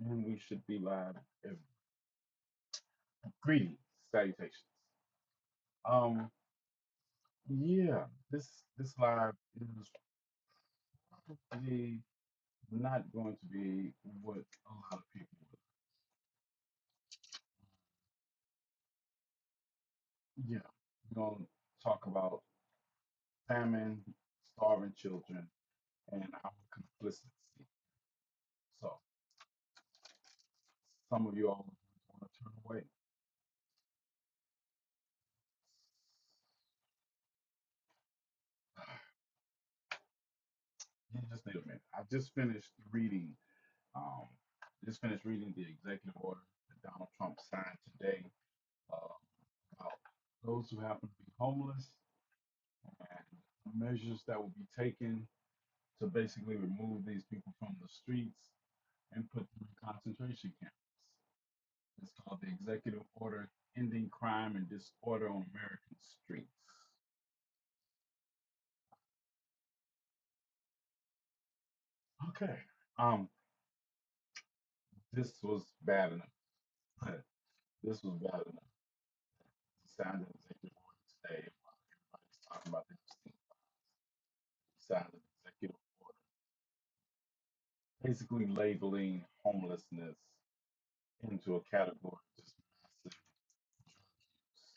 And we should be live. Greetings, salutations. Um, yeah, this live is probably not going to be what a lot of people would. Yeah, we're gonna talk about famine, starving children, and our complicity. So some of you all want to turn away. You just need a minute. I Um, just finished reading the executive order that Donald Trump signed today uh, about those who happen to be homeless and measures that will be taken to basically remove these people from the streets and put them in concentration camps. It's called the Executive Order Ending Crime and Disorder on American Streets. Okay. Um, this was bad enough. This was bad enough. He signed an executive order today while everybody's talking about the Epstein files. He signed an executive order basically labeling homelessness into a category of just massive drug use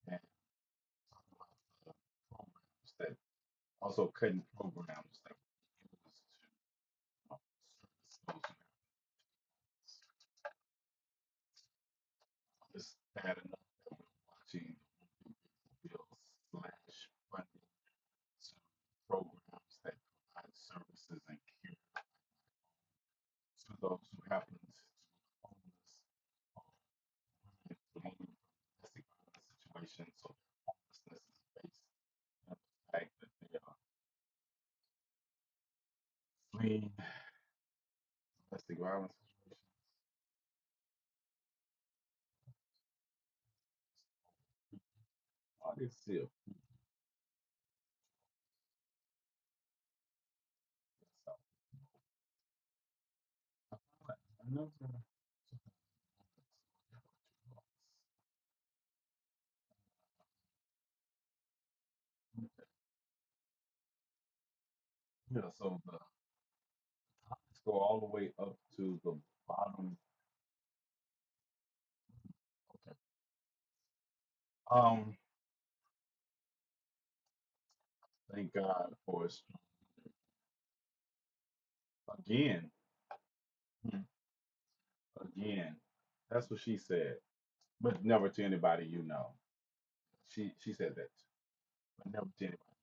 and talking about the programs that also cutting programs that we use to service those who have it's bad enough that we're watching the One Big Beautiful Bill slash funding to programs that provide services and care to those who happen to be homeless or women fleeing from domestic violence situations. So their homelessness is based on the fact that they are fleeing domestic violence situations. I did see a few yes, I found another yeah, so the topics go all the way up to the bottom. Okay. Um, thank God for his again, hmm, again. That's what she said, but never to anybody you know. She said that, but never to anybody.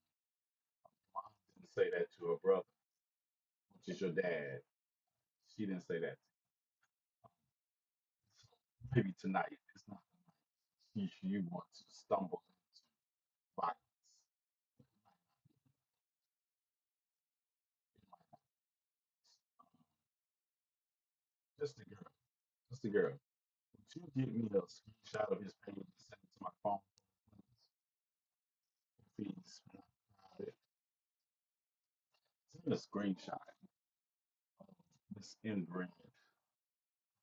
Mom didn't say that to her brother, which is your dad. She didn't say that. So maybe tonight is not the night you want to stumble into violence. It might not be. It might not be. Just a girl. Just a girl. Would you get me a screenshot of his page and send it to my phone, please? If he's not private, send a screenshot of this inbred,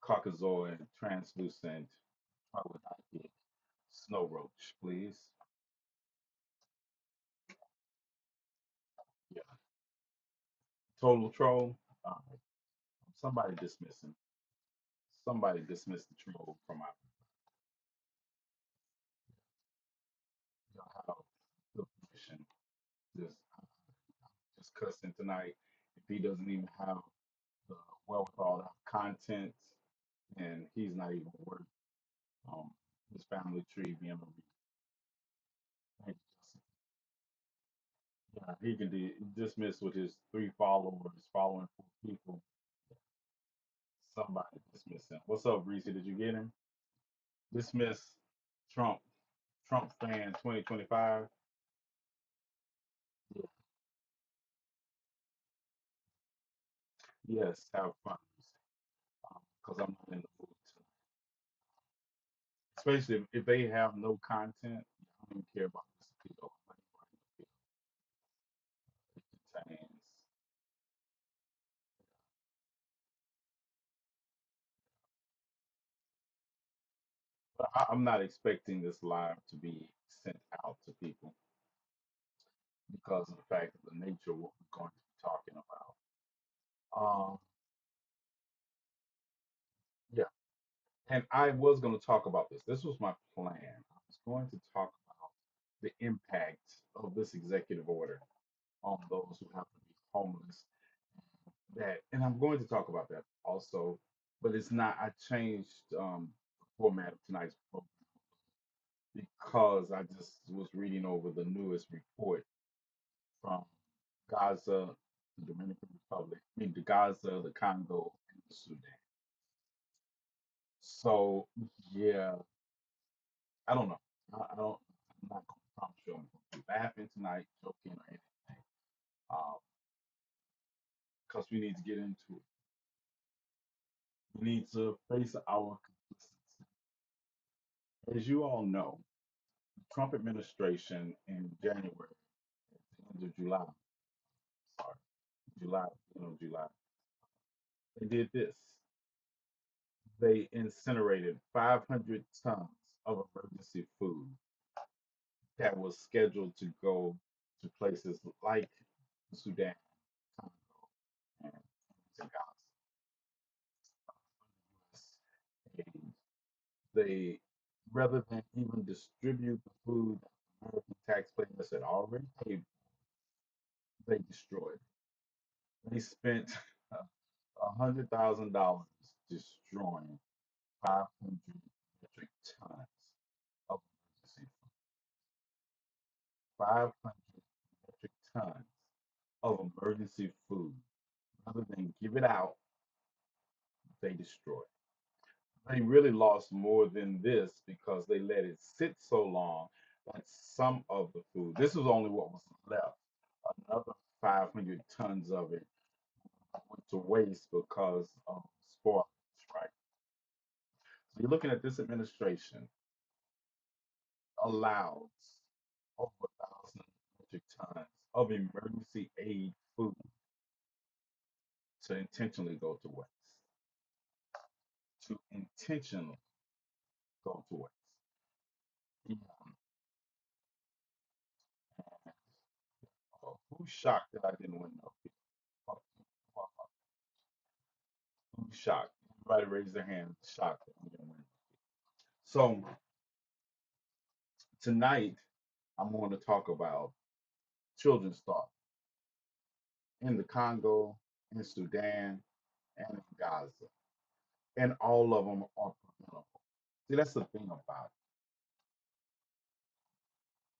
Caucasoid, translucent, troglodyte snow roach, please. Yeah. Total troll. Somebody dismiss him. Somebody dismiss the troll from our. Y'all have the permission. Just, just cussing tonight. If he doesn't even have the wherewithal to have content, and he's not even worth um, his family tree being a thank you, Justin. Yeah, he can dismiss with his three followers, following four people. Somebody dismiss him. What's up, Reese? Did you get him? Dismiss Trump. Trump fan 2025. Yeah. Yes, have fun. Because I'm not in the mood tonight. Especially if they have no content, I don't even care about this appeal. I'm not even writing the appeal. It contains I'm not expecting this live to be sent out to people because of the fact of the nature of what we're going to be talking about. Um, yeah, and I was going to talk about this. This was my plan. I was going to talk about the impact of this executive order on those who happen to be homeless. That, and I'm going to talk about that also, but it's not. I changed the format of tonight's program because I just was reading over the newest report from Gaza, the Dominican Republic, I mean, the Gaza, the Congo, and the Sudan. So, yeah, I don't know. I don't, I'm not going to promise you I'm going to be laughing tonight, joking, or anything, because we need to get into it. We need to face our consistency. As you all know, the Trump administration in January, at the end of July, sorry, July, July, they did this. They incinerated 500 tons of emergency food that was scheduled to go to places like Sudan, Congo, and to Gaza. And they, rather than even distribute the food that American taxpayers had already paid, they destroyed it. They spent $100,000 destroying 500 metric tons of emergency food. 500 metric tons of emergency food. Rather than give it out, they destroyed. They really lost more than this because they let it sit so long that some of the food, this is only what was left, another 500 tons of it went to waste because of spoilage, right? So you're looking at this administration allows over 1,000 metric tons of emergency aid food to intentionally go to waste. To intentionally go to waste. Yeah. Who's shocked that I didn't win no? Who's shocked? Everybody raise their hand. Shocked that I didn't win. So tonight I'm going to talk about children's thought in the Congo, in Sudan, and in Gaza, and all of them are preventable. See, that's the thing about it.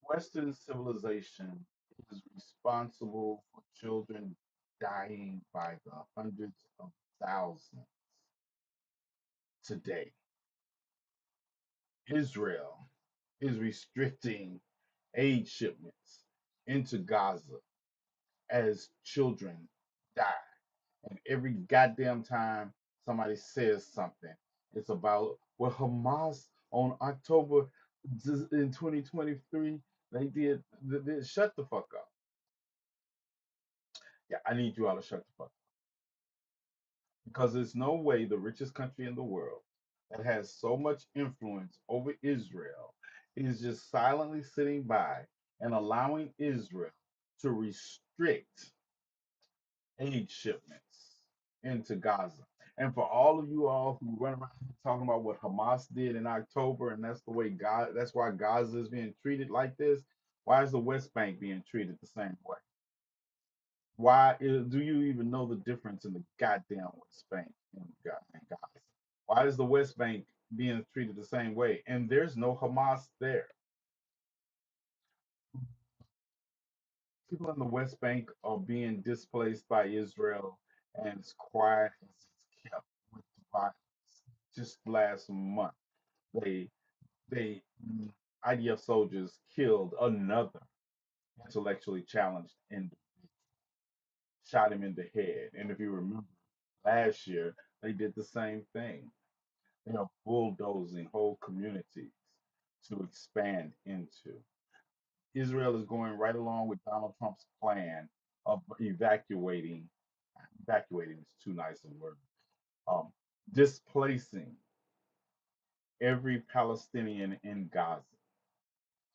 Western civilization is responsible for children dying by the hundreds of thousands today. Israel is restricting aid shipments into Gaza as children die. And every goddamn time somebody says something, it's about, well, Hamas on October in 2023, they shut the fuck up. Yeah, I need you all to shut the fuck up. Because there's no way the richest country in the world that has so much influence over Israel is just silently sitting by and allowing Israel to restrict aid shipments into Gaza. And for all of you all who run around here talking about what Hamas did in October, and that's the way God, that's why Gaza is being treated like this. Why is the West Bank being treated the same way? Do you even know the difference in the goddamn West Bank and Gaza? Why is the West Bank being treated the same way? And there's no Hamas there. People in the West Bank are being displaced by Israel, and it's quiet as it's kept with the violence. Just last month, they they IDF soldiers killed another intellectually challenged individual, shot him in the head. And if you remember last year, they did the same thing. They are bulldozing whole communities to expand into. Israel is going right along with Donald Trump's plan of evacuating is too nice a word, um, displacing every Palestinian in Gaza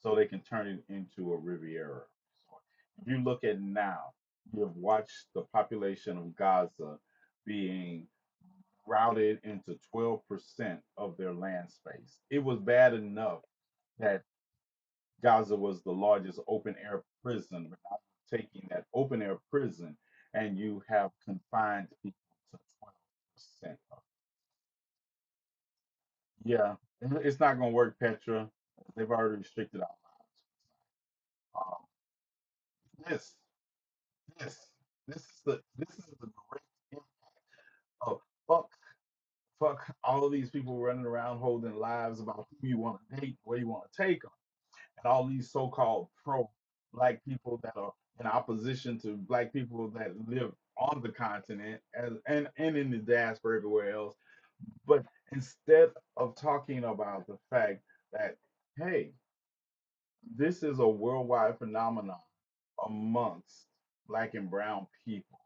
so they can turn it into a Riviera. So if you look at now, you have watched the population of Gaza being routed into 12% of their land space. It was bad enough that Gaza was the largest open air prison, but now you're taking that open air prison and you have confined people to 12% of it. Yeah, it's not going to work, Petra. They've already restricted our lives. This, this, this is the direct impact of fuck all of these people running around holding lives about who you want to date, where you want to take them, and all these so-called pro-black people that are in opposition to black people that live on the continent and in the diaspora everywhere else. But instead of talking about the fact that, hey, this is a worldwide phenomenon amongst black and brown people,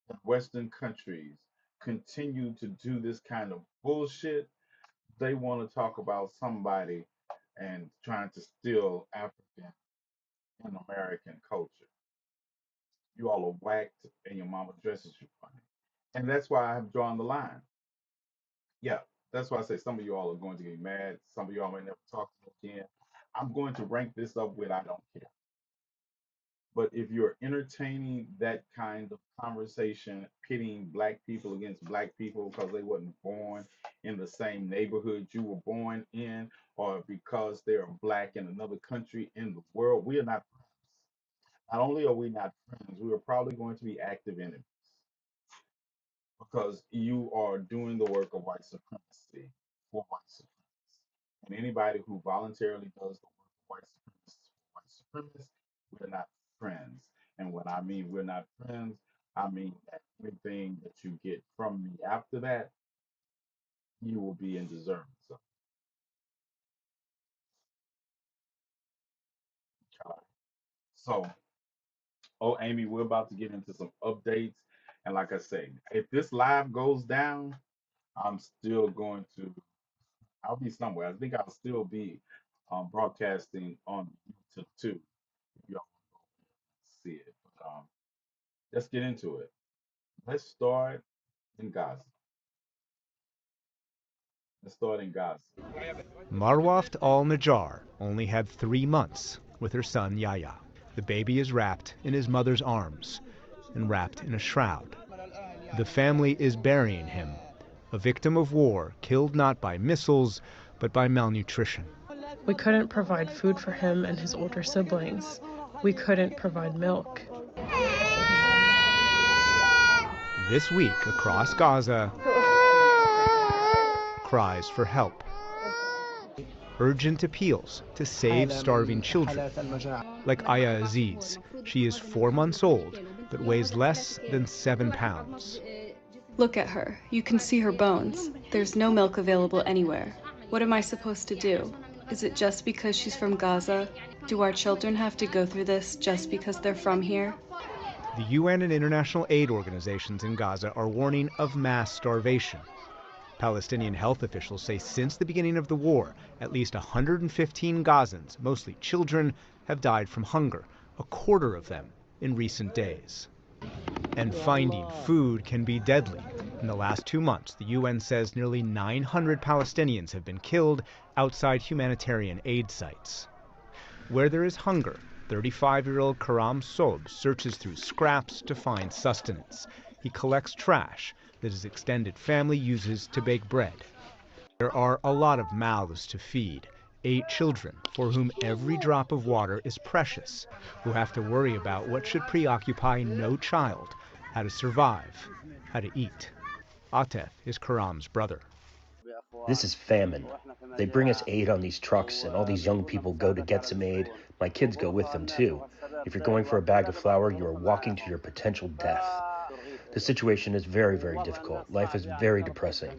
that Western countries continue to do this kind of bullshit, they want to talk about somebody and trying to steal African and American culture. You all are whacked and your mama dresses you funny. And that's why I have drawn the line. Yeah, that's why I say some of you all are going to get mad. Some of y'all may never talk to me again. I'm going to rank this up with I don't care. But if you're entertaining that kind of conversation, pitting black people against black people because they wasn't born in the same neighborhood you were born in, or because they're black in another country in the world, we are not friends. Not only are we not friends, we are probably going to be active enemies because you are doing the work of white supremacy for white supremacists. And anybody who voluntarily does the work of white supremacists, we're not friends. And when I mean we're not friends, I mean that anything that you get from me after that, you will be in deserving. So, oh, Amy, we're about to get into some updates. And like I say, if this live goes down, I'm still going to I'll be somewhere. I think I'll still be broadcasting on YouTube too, if y'all see it. But let's get into it. Let's start in Gaza. Let's start in Gaza. Marwaft al-Najjar only had 3 months with her son Yahya. The baby is wrapped in his mother's arms and wrapped in a shroud. The family is burying him, a victim of war, killed not by missiles, but by malnutrition. We couldn't provide food for him and his older siblings. We couldn't provide milk. This week, across Gaza, cries for help. Urgent appeals to save starving children, like Aya Aziz. She is 4 months old, but weighs less than 7 pounds. Look at her. You can see her bones. There's no milk available anywhere. What am I supposed to do? Is it just because she's from Gaza? Do our children have to go through this just because they're from here? The UN and international aid organizations in Gaza are warning of mass starvation. Palestinian health officials say since the beginning of the war, at least 115 Gazans, mostly children, have died from hunger, a quarter of them in recent days. And finding food can be deadly. In the last 2 months, the UN says nearly 900 Palestinians have been killed outside humanitarian aid sites. Where there is hunger, 35-year-old Karam Sob searches through scraps to find sustenance. He collects trash that his extended family uses to bake bread. There are a lot of mouths to feed, 8 children for whom every drop of water is precious, who have to worry about what should preoccupy no child, how to survive, how to eat. Atef is Karam's brother. This is famine. They bring us aid on these trucks, and all these young people go to get some aid. My kids go with them too. If you're going for a bag of flour, you are walking to your potential death. The situation is very, very difficult. Life is very depressing.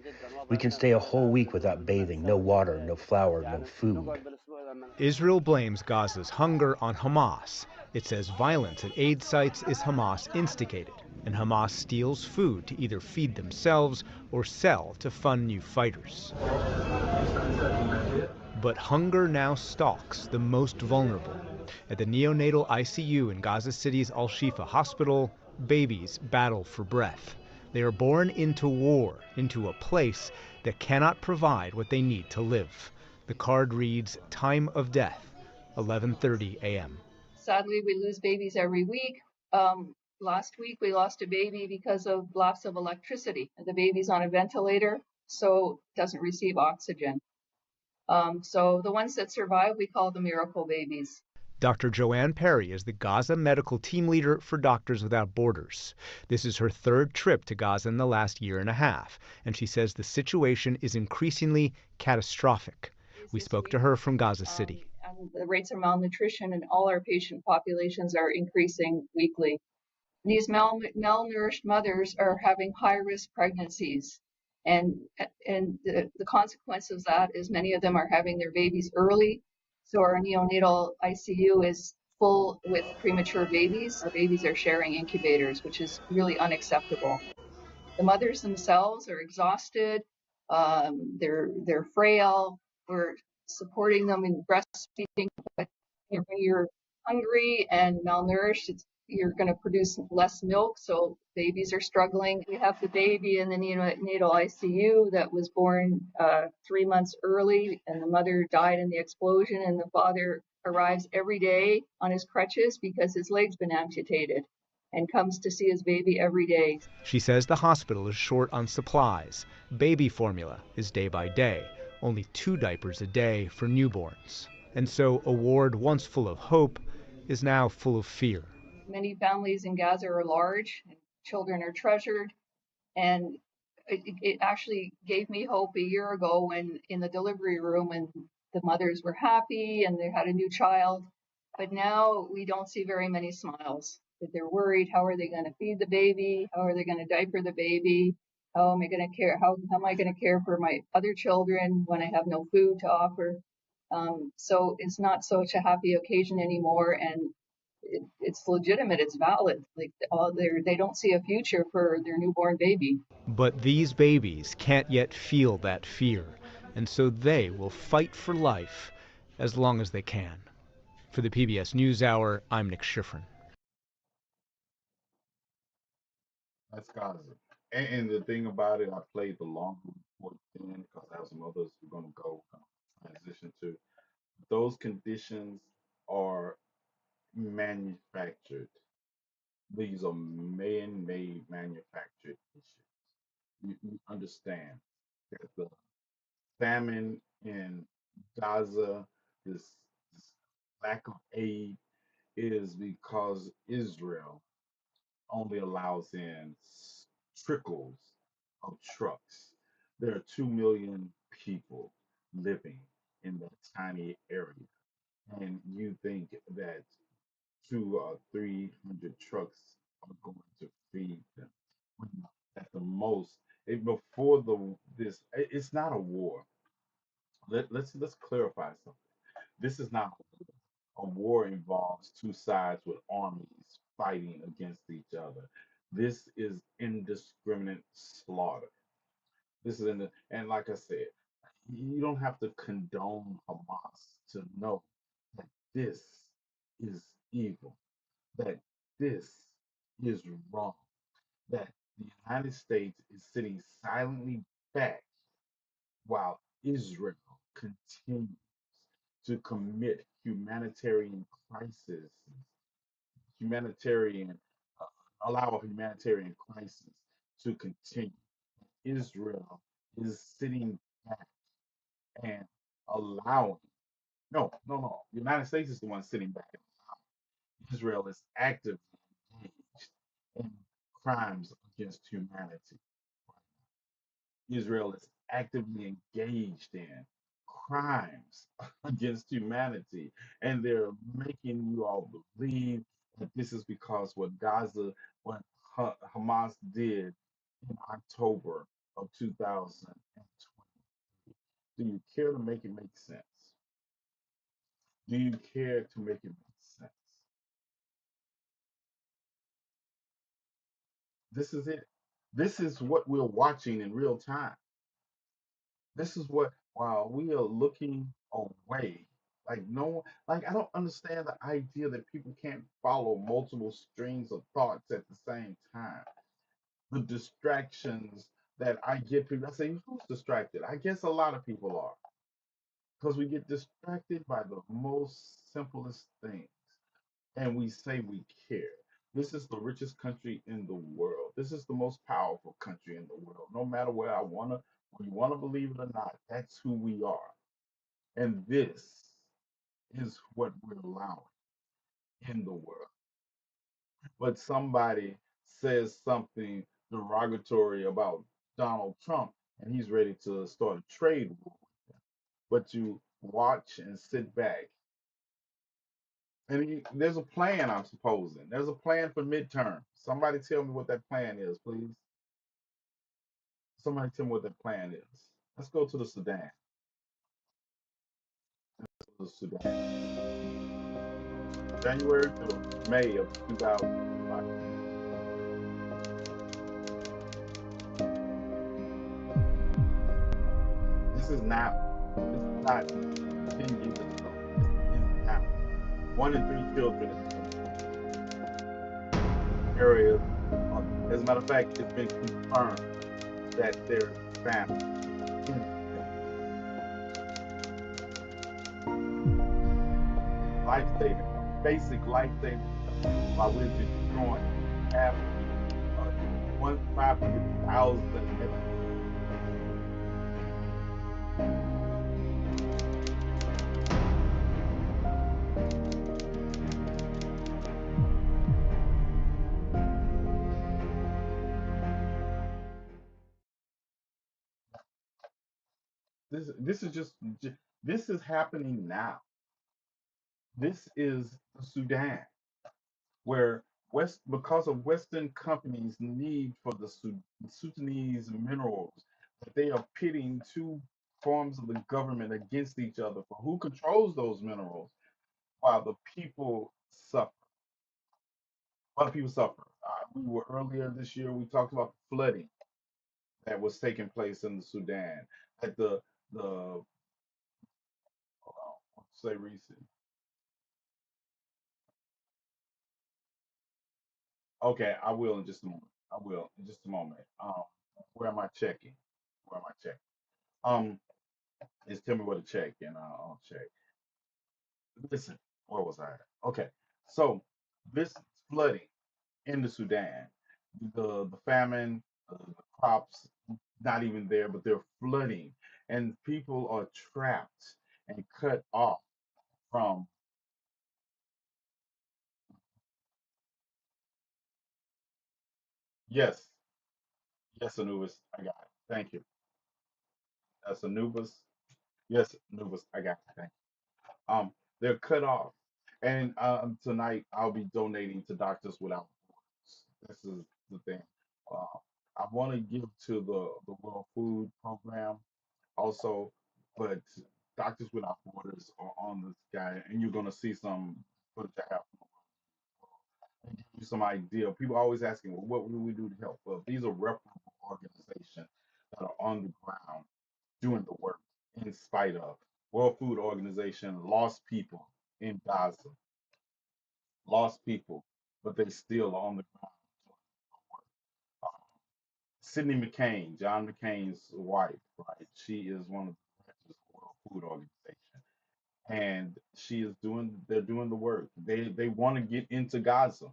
We can stay a whole week without bathing, no water, no flour, no food. Israel blames Gaza's hunger on Hamas It says violence at aid sites is Hamas instigated, and Hamas steals food to either feed themselves or sell to fund new fighters. But hunger now stalks the most vulnerable. At the neonatal ICU in Gaza City's Al-Shifa hospital, babies battle for breath. They are born into war, into a place that cannot provide what they need to live. The card reads, time of death, 11:30 a.m. Sadly, we lose babies every week. Last week, we lost a baby because of loss of electricity. The baby's on a ventilator, so doesn't receive oxygen. So the ones that survive, we call them miracle babies. Dr. Joanne Perry is the Gaza medical team leader for Doctors Without Borders. This is her third trip to Gaza in the last year and a half, and she says the situation is increasingly catastrophic. We spoke to her from Gaza City. And the rates of malnutrition in all our patient populations are increasing weekly. These malnourished mothers are having high-risk pregnancies. And the consequence of that is many of them are having their babies early. So our neonatal ICU is full with premature babies. Our babies are sharing incubators, which is really unacceptable. The mothers themselves are exhausted. They're frail. We're supporting them in breastfeeding, but when you're hungry and malnourished, you're going to produce less milk, so babies are struggling. We have the baby in the neonatal ICU that was born 3 months early, and the mother died in the explosion, and the father arrives every day on his crutches because his leg's been amputated and comes to see his baby every day. She says the hospital is short on supplies. Baby formula is day by day, only 2 diapers a day for newborns. And so a ward once full of hope is now full of fear. Many families in Gaza are large, and children are treasured, and it actually gave me hope a year ago when in the delivery room and the mothers were happy and they had a new child. But now we don't see very many smiles. That they're worried, how are they going to feed the baby? How are they going to diaper the baby? How am I going to care? How am I going to care for my other children when I have no food to offer? So it's not such a happy occasion anymore, and it's legitimate, it's valid. Like they don't see a future for their newborn baby. But these babies can't yet feel that fear, and so they will fight for life as long as they can. For the PBS NewsHour, I'm Nick Schifrin. That's Gaza. And the thing about it, I played the long report then because I have some others we're going to go transition to. Those conditions are manufactured. These are man-made manufactured issues. You understand that the famine in Gaza, this lack of aid, is because Israel only allows in trickles of trucks. There are 2 million people living in that tiny area. And you think that 300 trucks are going to feed them. When at the most, before it's not a war. Let's clarify something. This is not a war involves two sides with armies fighting against each other. This is indiscriminate slaughter. This is and like I said, you don't have to condone Hamas to know that this is evil, that this is wrong, that the United States is sitting silently back while Israel continues to commit humanitarian, uh, allow a humanitarian crisis to continue. Israel is sitting back and allowing, no, the United States is the one sitting back and allowing. Israel is actively engaged in crimes against humanity. Israel is actively engaged in crimes against humanity, and they're making you all believe that this is because what Hamas did in October of 2020. Do you care to make it make sense? Do you care to make it make sense? This is it. This is what we're watching in real time. This is what while we are looking away, like no, like I don't understand the idea that people can't follow multiple strings of thoughts at the same time. The distractions that I get people, I say, who's distracted? I guess a lot of people are because we get distracted by the most simplest things and we say we care. This is the richest country in the world. This is the most powerful country in the world. No matter where I want to, where you want to believe it or not, that's who we are. And this is what we're allowing in the world. But somebody says something derogatory about Donald Trump and he's ready to start a trade war. But you watch and sit back. And there's a plan, I'm supposing. There's a plan for midterm. Somebody tell me what that plan is, please. Somebody tell me what that plan is. Let's go to the Sudan. The Sudan. January to May of 2005. This is now. This is not 10 years ago. This is now. 1 in 3 children in areas. As a matter of fact, it's been confirmed that there's famine in life saving, basic life saving, while we're destroying half 500,000. This is just this is happening now. This is the Sudan, where West because of Western companies' need for the Sudanese minerals, that they are pitting two forms of the government against each other for who controls those minerals, while the people suffer. A lot of people suffer. We were earlier this year. We talked about the flooding that was taking place in the Sudan. At the let's say recent. Okay, I will in just a moment. I will in just a moment. Where am I checking? Where am I checking? Um, just tell me where to check, and I'll check. Listen, where was I at? Okay, so this flooding in the Sudan, the famine, the crops not even there, but they're flooding, and people are trapped and cut off from. Yes, yes, Anubis, I got it. Thank you. That's Anubis. Yes, Anubis, I got it. Thank you. They're cut off, and tonight I'll be donating to Doctors Without Borders. This is the thing. Uh, I want to give to the World Food Program also, but Doctors Without Borders are on this guy, and you're gonna see some footage I have from and give you some idea. People are always asking, well, what do we do to help? Well, these are reputable organizations that are on the ground doing the work in spite of. World Food Organization lost people in Gaza, lost people, but they still are on the ground doing the work. Sydney McCain, John McCain's wife, right? She is one of the directors of the World Food Organization, and they're doing the work. They want to get into Gaza.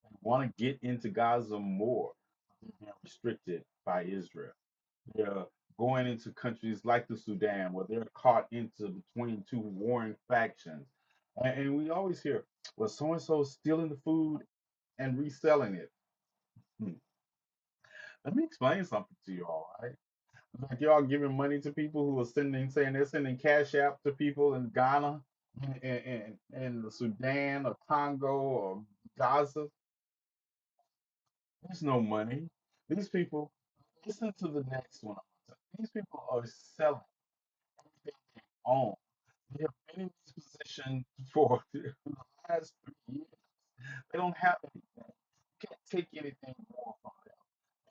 They want to get into Gaza more. They're being restricted by Israel. They're going into countries like the Sudan where they're caught into between two warring factions. And we always hear, well, so and so is stealing the food and reselling it. Hmm. Let me explain something to you all, right? Like y'all giving money to people who are saying they're sending cash app to people in Ghana and the Sudan or Congo or Gaza. There's no money. These people, listen to the next one. These people are selling everything they own. They have been in this position for the last 3 years. They don't have anything. You can't take anything more from them.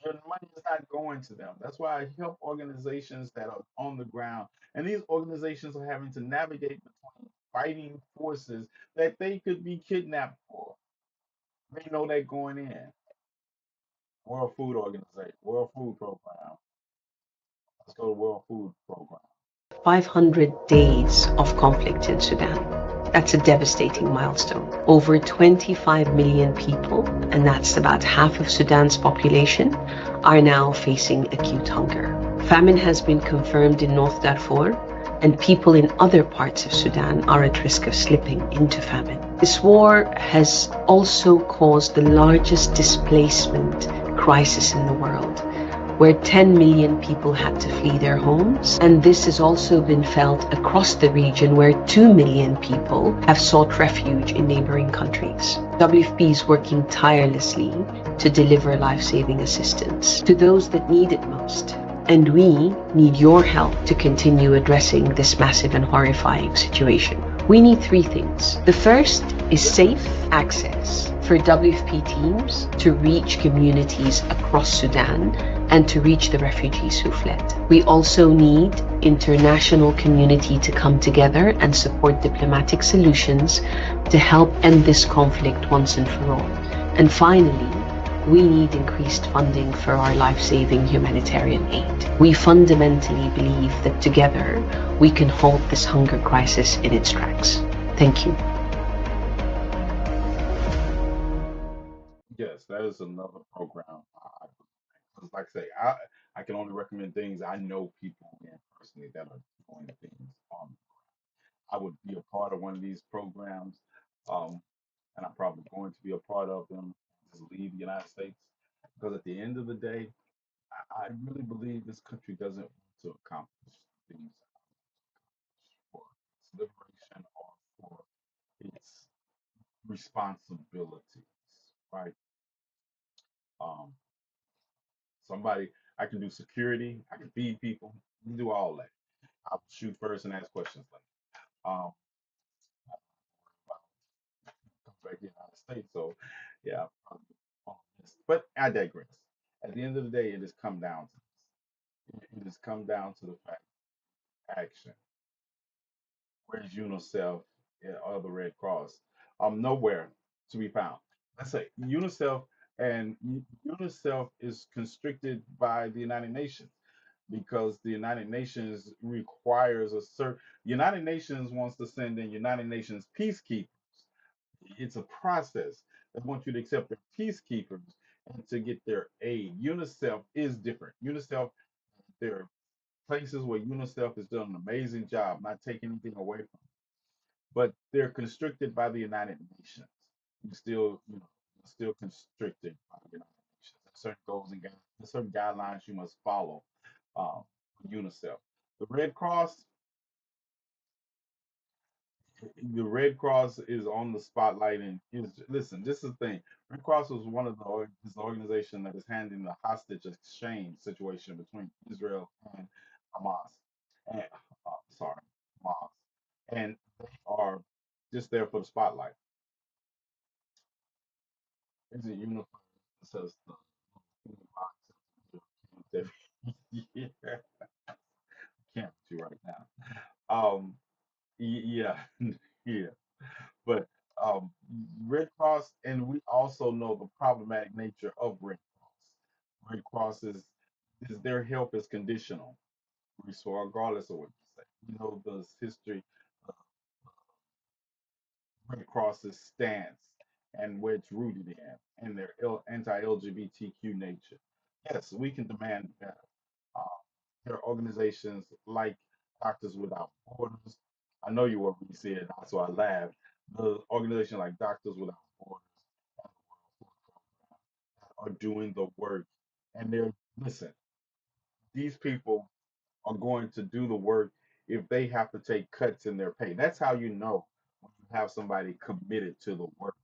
Your money is not going to them. That's why I help organizations that are on the ground. And these organizations are having to navigate between fighting forces that they could be kidnapped for. They know they're going in. World Food Organization, World Food Program. Let's go to World Food Program. 500 days of conflict in Sudan. That's a devastating milestone. Over 25 million people, and that's about half of Sudan's population, are now facing acute hunger. Famine has been confirmed in North Darfur, and people in other parts of Sudan are at risk of slipping into famine. This war has also caused the largest displacement crisis in the world, where 10 million people had to flee their homes. And this has also been felt across the region, where 2 million people have sought refuge in neighboring countries. WFP is working tirelessly to deliver life-saving assistance to those that need it most. And we need your help to continue addressing this massive and horrifying situation. We need three things. The first is safe access for WFP teams to reach communities across Sudan and to reach the refugees who fled. We also need international community to come together and support diplomatic solutions to help end this conflict once and for all. And finally, we need increased funding for our life-saving humanitarian aid. We fundamentally believe that together we can halt this hunger crisis in its tracks. Thank you. Yes, that is another program. Like I say, I can only recommend things I know people in personally that are doing things on. I would be a part of one of these programs, um, and I'm probably going to be a part of them. Just leave the United States because at the end of the day, I really believe this country doesn't want to accomplish things for its liberation or for its responsibilities, right? Um, somebody I can do security, I can feed people, I can do all that. I'll shoot first and ask questions later. Come back to the United States, so yeah, probably on this. But I digress. At the end of the day, it has come down to this. It has come down to the fact action. Where's UNICEF or the Red Cross? Nowhere to be found. Let's say UNICEF and UNICEF is constricted by the United Nations because the United Nations requires a certain. United Nations wants to send in United Nations peacekeepers. It's a process. They want you to accept their peacekeepers and to get their aid. UNICEF is different. UNICEF, there are places where UNICEF has done an amazing job, not taking anything away from it, but they're constricted by the United Nations. You still, you're still constricted by the United Nations. There's certain goals and there's certain guidelines you must follow with UNICEF. The Red Cross, the Red Cross is on the spotlight and is listen. This is the thing. Red Cross was one of the this organization that is handling the hostage exchange situation between Israel and Hamas. And sorry, Hamas, and they are just there for the spotlight. Is it unified? It says the yeah, can't you right now. Um, yeah, yeah. But um, Red Cross, and we also know the problematic nature of Red Cross. Red Cross is their help is conditional, so regardless of what you say, you know the history of Red Cross's stance and where it's rooted in, and their anti-LGBTQ nature. Yes, we can demand better. Uh, there are organizations like Doctors Without Borders. I know you were when you said that, so I laughed. The organization like Doctors Without Borders are doing the work, and they're listen. These people are going to do the work if they have to take cuts in their pay. That's how you know when you have somebody committed to the work.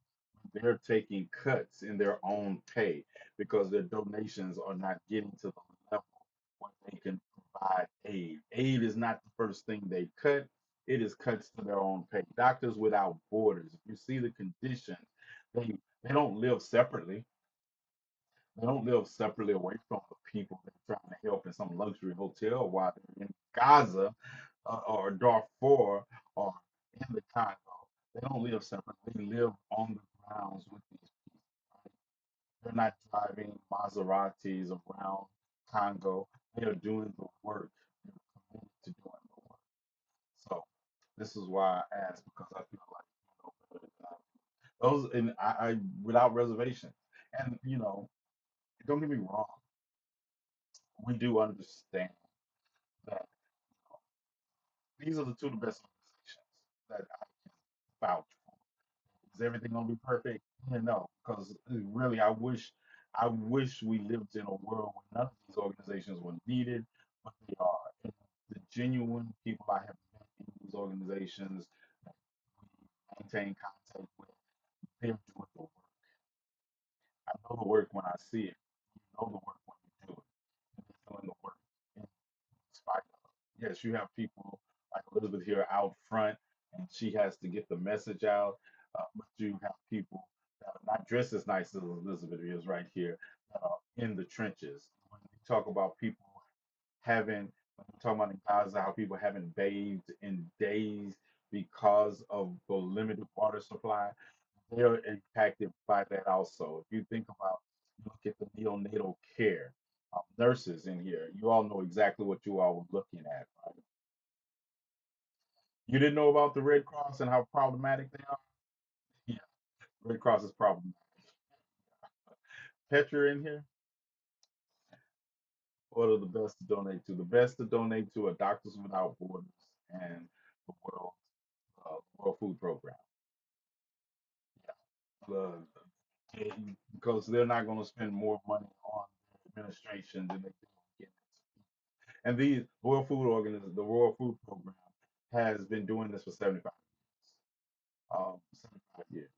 They're taking cuts in their own pay because their donations are not getting to the level where they can provide aid. Aid is not the first thing they cut, it is cuts to their own pay. Doctors Without Borders, if you see the conditions, they don't live separately. They don't live separately away from the people they're trying to help in some luxury hotel while they're in Gaza or Darfur or in the Congo. They don't live separately. They live on the grounds with these people. Right? They're not driving Maseratis around Congo. They are doing the work. They're committed to doing the work. So this is why I asked because I feel like better than I do. Those and I without reservation. And don't get me wrong, we do understand that these are the two of the best organizations that I can vouch for. Is everything gonna be perfect? Yeah, no, because really, I wish we lived in a world where none of these organizations were needed, but they are. And the genuine people I have met in these organizations that we maintain contact with, they're doing the work. I know the work when I see it. You know the work when you do it. And they're doing the work in spite of. Yes, you have people like Elizabeth here out front, and she has to get the message out. But you have people that are not dressed as nice as Elizabeth is right here, that are in the trenches. When we talk about people when we talk about in Gaza, how people haven't bathed in days because of the limited water supply, they're impacted by that also. If you think about, look at the neonatal care, nurses in here, you all know exactly what you all were looking at, right? You didn't know about the Red Cross and how problematic they are? Yeah, Red Cross is problematic. Petra in here, what are the best to donate to? The best to donate to are Doctors Without Borders and the World Food Program. Yeah. Because they're not going to spend more money on their administration than they do on getting it. And the World Food Program, has been doing this for 75 years. 75 years.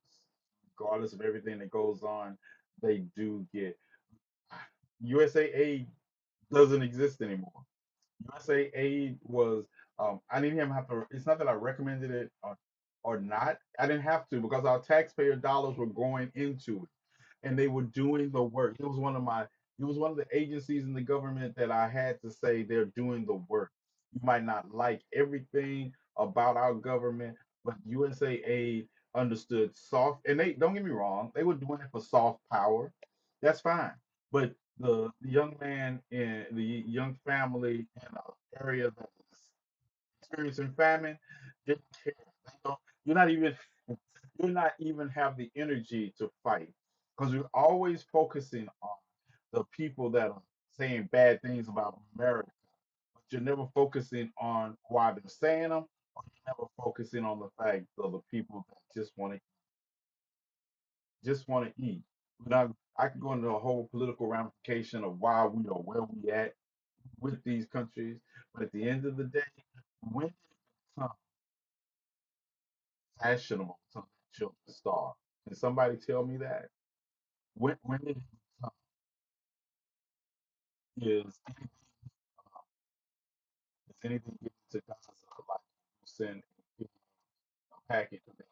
Regardless of everything that goes on, they do get USAA doesn't exist anymore. USAA was I didn't even have to. It's not that I recommended it or not. I didn't have to because our taxpayer dollars were going into it and they were doing the work. It was one of the agencies in the government that I had to say they're doing the work. You might not like everything about our government, but USAA understood soft, and they don't get me wrong, they were doing it for soft power. That's fine. But the young man and the young family in an area that is experiencing famine didn't care. They don't, you're not even you're not even have the energy to fight because you're always focusing on the people that are saying bad things about America, but you're never focusing on why they're saying them, or you're never focusing on the fact of the people that just want to eat. Now, I could go into a whole political ramification of why we are where we at with these countries, but at the end of the day, when did it become fashionable to let children starve? Can somebody tell me that? When did it become is anything is anything given to Gaza like you send a package of it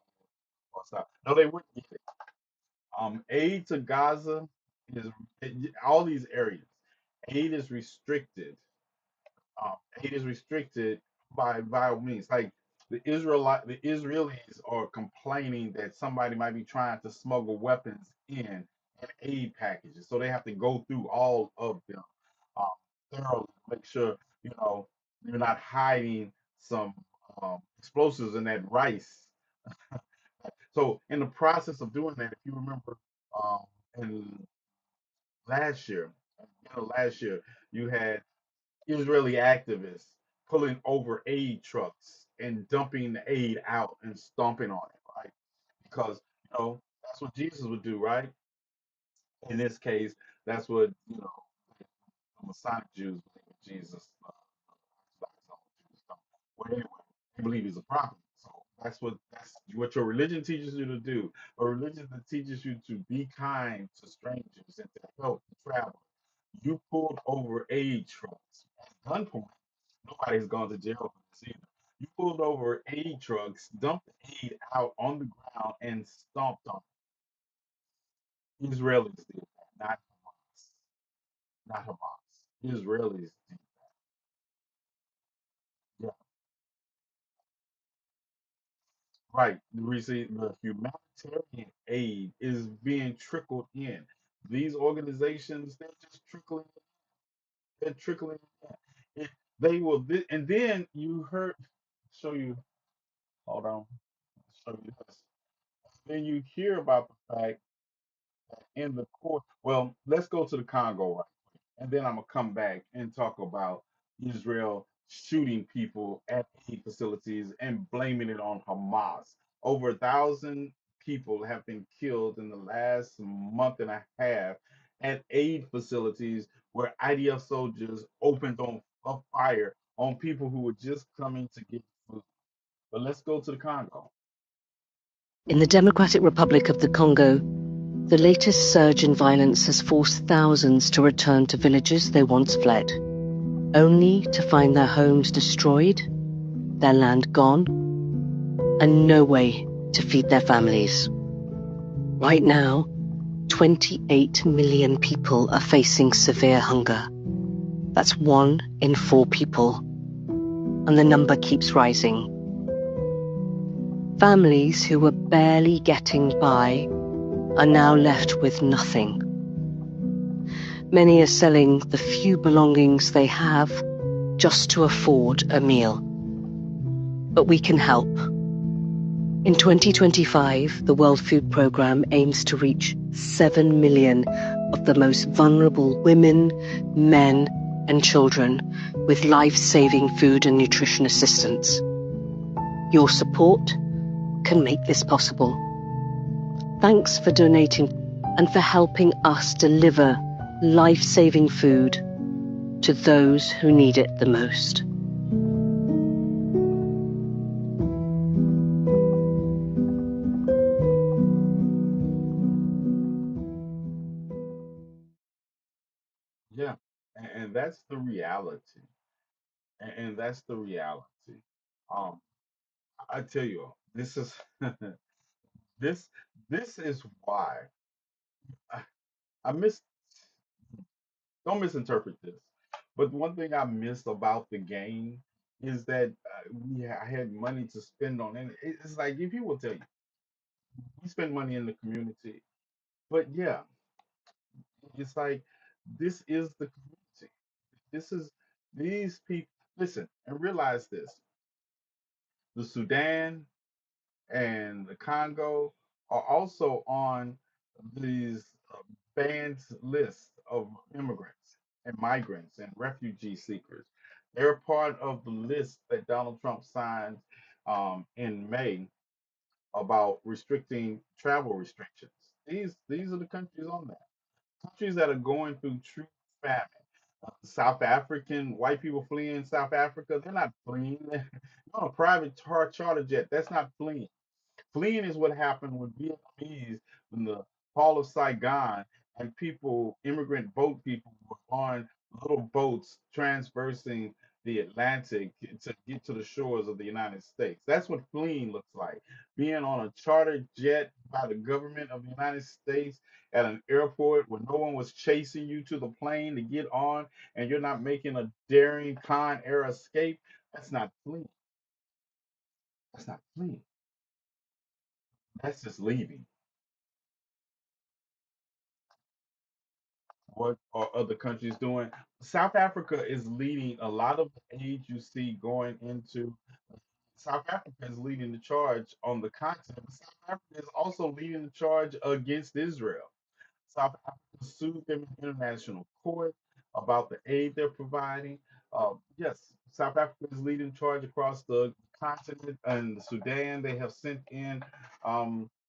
or stop? No, they wouldn't get it. Aid to Gaza is all these areas. Aid is restricted. Aid is restricted by all means. Like the Israelis are complaining that somebody might be trying to smuggle weapons in aid packages, so they have to go through all of them um, thoroughly to make sure you know you're not hiding some explosives in that rice. So in the process of doing that, if you remember, um, in last year, last year you had Israeli activists pulling over aid trucks and dumping the aid out and stomping on it, right? Because that's what Jesus would do, right? In this case, that's what the Masonic Jews believe that Jesus. Jews don't. Well, anyway, they believe he's a prophet. So that's what your religion teaches you to do. A religion that teaches you to be kind to strangers and to help the traveler. You pulled over aid trucks at gunpoint. Nobody's gone to jail for this either. You pulled over aid trucks, dumped the aid out on the ground, and stomped on it. Israelis did that, not Hamas. not Hamas. Israelis. Yeah, right. We see the humanitarian aid is being trickled in. These organizations, they're just trickling. They're trickling in. They will, and then you heard. Show you. Hold on. Show you this. Then you hear about the fact in the court. Well, let's go to the Congo right quick, and then I'm gonna come back and talk about Israel shooting people at aid facilities and blaming it on Hamas. Over 1,000 people have been killed in the last month and a half at aid facilities where IDF soldiers opened on a fire on people who were just coming to get food. But let's go to the Congo. In the Democratic Republic of the Congo, the latest surge in violence has forced thousands to return to villages they once fled, only to find their homes destroyed, their land gone, and no way to feed their families. Right now, 28 million people are facing severe hunger. That's 1 in 4 people, and the number keeps rising. Families who were barely getting by are now left with nothing. Many are selling the few belongings they have just to afford a meal. But we can help. In 2025, the World Food Programme aims to reach 7 million of the most vulnerable women, men, and children with life-saving food and nutrition assistance. Your support can make this possible. Thanks for donating and for helping us deliver life-saving food to those who need it the most. Yeah, and that's the reality. And that's the reality. Um, I tell you, this is this this is why I, I miss. Don't misinterpret this, but one thing I missed about the game is that I had money to spend on it. It's like if people will tell you, we spend money in the community, but yeah, it's like this is the community. This is these people. Listen and realize this: the Sudan and the Congo are also on these banned lists of immigrants and migrants and refugee seekers. They're part of the list that Donald Trump signed in May about restricting travel restrictions. These are the countries on that. Countries that are going through true famine. South African white people fleeing South Africa, they're not fleeing. They're on a private charter jet. That's not fleeing. Fleeing is what happened with Vietnamese in the Fall of Saigon, and people, immigrant boat people, were on little boats transversing the Atlantic to get to the shores of the United States. That's what fleeing looks like. Being on a chartered jet by the government of the United States at an airport where no one was chasing you to the plane to get on, and you're not making a daring con air escape. That's not fleeing. That's not fleeing. That's just leaving. What are other countries doing? South Africa is leading a lot of the aid you see going into. South Africa is leading the charge on the continent. But South Africa is also leading the charge against Israel. South Africa sued them in international court about the aid they're providing. Yes, South Africa is leading charge across the continent, and Sudan they have sent in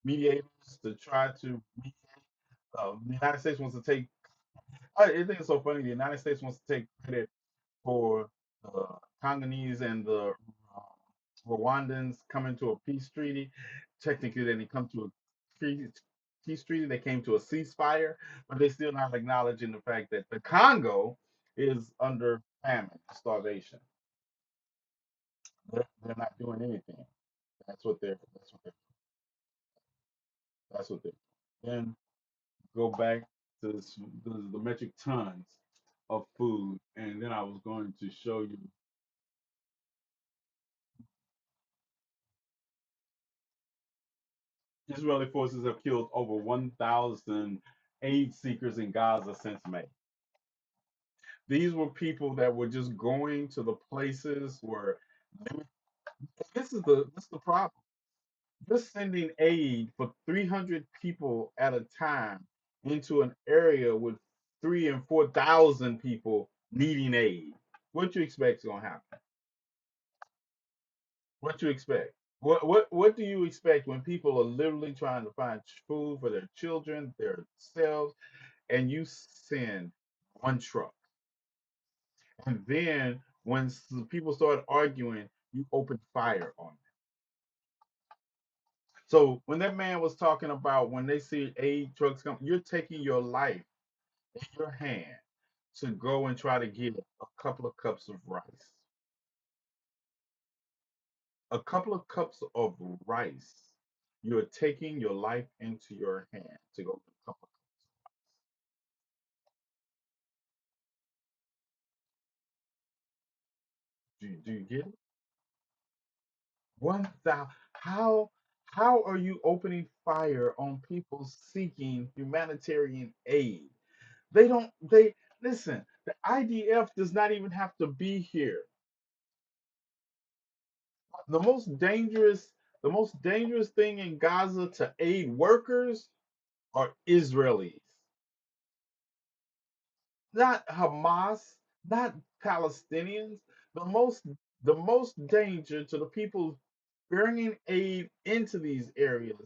mediators to try to mediate. The United States wants to take I think it's so funny. The United States wants to take credit for the Congolese and the Rwandans coming to a peace treaty. Technically, they didn't come to a peace treaty. They came to a ceasefire, but they're still not acknowledging the fact that the Congo is under famine, starvation. They're not doing anything. That's what they're. That's what they're. That's what they're. Then go back to this, the metric tons. of food. And then I was going to show you Israeli forces have killed over 1,000 aid seekers in Gaza since May. These were people that were just going to the places where this is the problem. You're sending aid for 300 people at a time into an area with 3,000 and 4,000 people needing aid. What you expect is gonna happen? What you expect? What do you expect when people are literally trying to find food for their children, their selves, and you send one truck? And then when people start arguing, you open fire on them. So when that man was talking about when they see aid trucks come, you're taking your life in your hand to go and try to get a couple of cups of rice. A couple of cups of rice. You're taking your life into your hand to go get a couple of do you get it? 1,000. How are you opening fire on people seeking humanitarian aid? They listen, the IDF does not even have to be here. The most dangerous, the most dangerous thing in Gaza to aid workers are Israelis, not Hamas, not Palestinians. The most the most danger to the people bringing aid into these areas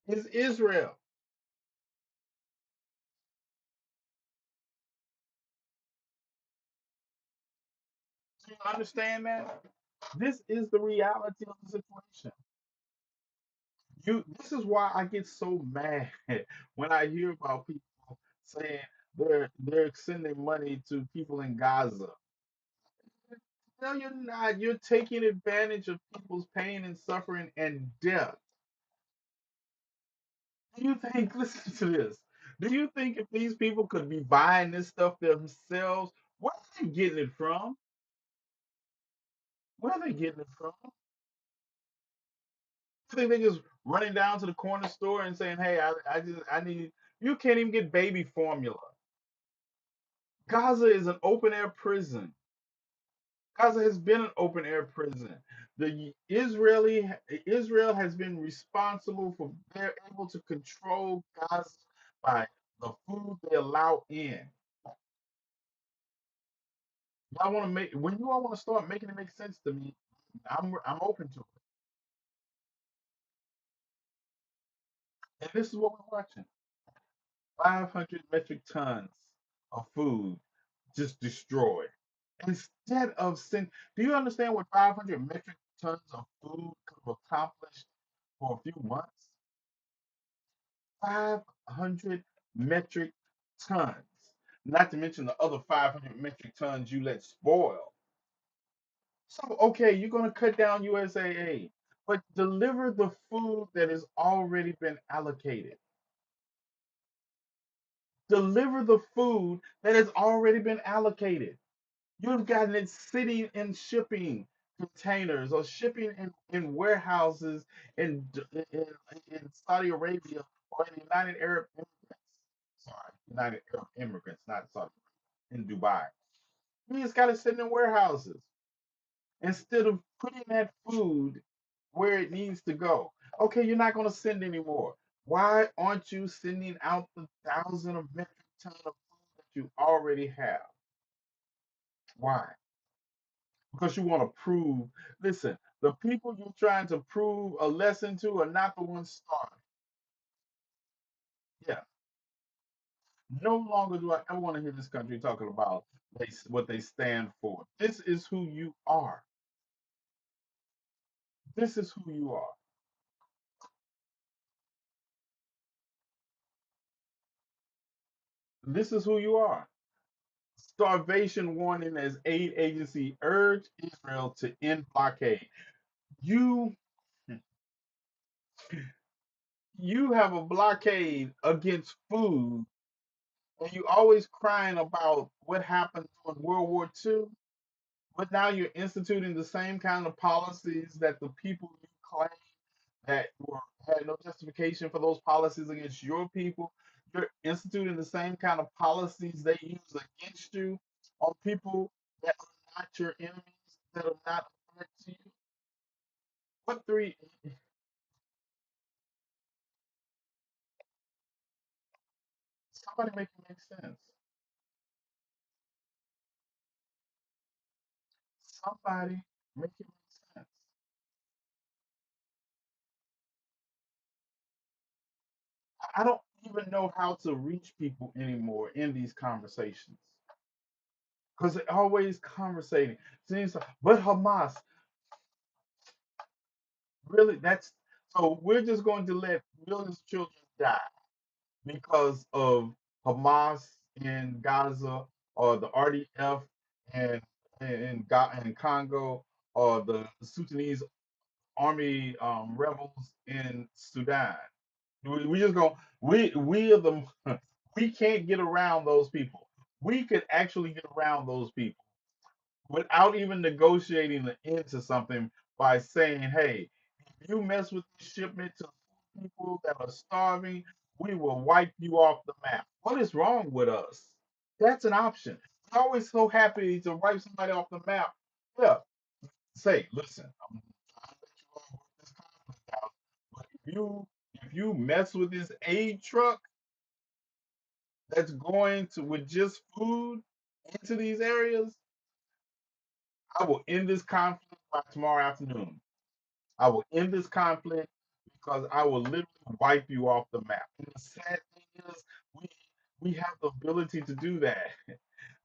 is Israel. Do you understand that? This is the reality of the situation. This is why I get so mad when I hear about people saying they're sending money to people in Gaza. No, you're not. You're taking advantage of people's pain and suffering and death. Do you think, listen to this, do you think if these people could be buying this stuff themselves, where are they getting it from? Where are they getting it from? You think they just running down to the corner store and saying, hey, I need, you can't even get baby formula. Gaza is an open air prison. Gaza has been an open air prison. The Israel has been responsible for they're able to control Gaza by the food they allow in. Y'all want to make when you all want to start making it make sense to me, I'm open to it. And this is what we're watching: 500 metric tons of food just destroyed. Instead of send, do you understand what 500 metric tons of food could have accomplished for a few months? 500 metric tons. Not to mention the other 500 metric tons you let spoil. So, okay, you're going to cut down USAA, but deliver the food that has already been allocated. Deliver the food that has already been allocated. You've gotten it sitting in shipping containers or shipping in warehouses in, in Saudi Arabia or in the United Arab Emirates. Sorry, United Arab Immigrants, not Saudi, in Dubai. You just got it sitting in warehouses instead of putting that food where it needs to go. Okay, you're not going to send anymore. Why aren't you sending out the thousand of metric ton of food that you already have? Why? Because you want to prove. Listen, the people you're trying to prove a lesson to are not the ones starving. Yeah. No longer do I ever want to hear this country talking about what they stand for. This is who you are. This is who you are. This is who you are. Starvation warning as aid agency urge Israel to end blockade. You you have a blockade against food And you always crying about what happened during World War II, but now you're instituting the same kind of policies that the people you claim that had no justification for those policies against your people. You're instituting the same kind of policies they use against you on people that are not your enemies, that are not a threat to you. What three? Somebody make it make sense. Somebody make it make sense. I don't even know how to reach people anymore in these conversations because they're always conversating. Seems, but Hamas, really? That's so. We're just going to let millions of children die because of Hamas in Gaza or the RDF and in Congo or the Sudanese army rebels in Sudan. We just go. We are the we can't get around those people. We could actually get around those people without even negotiating the end to something by saying, "Hey, if you mess with this shipment to people that are starving, we will wipe you off the map." What is wrong with us? That's an option. We're always so happy to wipe somebody off the map. Yeah, say, listen, I'm trying to let you all work this conflict out, but if you mess with this aid truck that's going to with just food into these areas, I will end this conflict by tomorrow afternoon. I will end this conflict because I will literally wipe you off the map. And the sad thing is, we we have the ability to do that,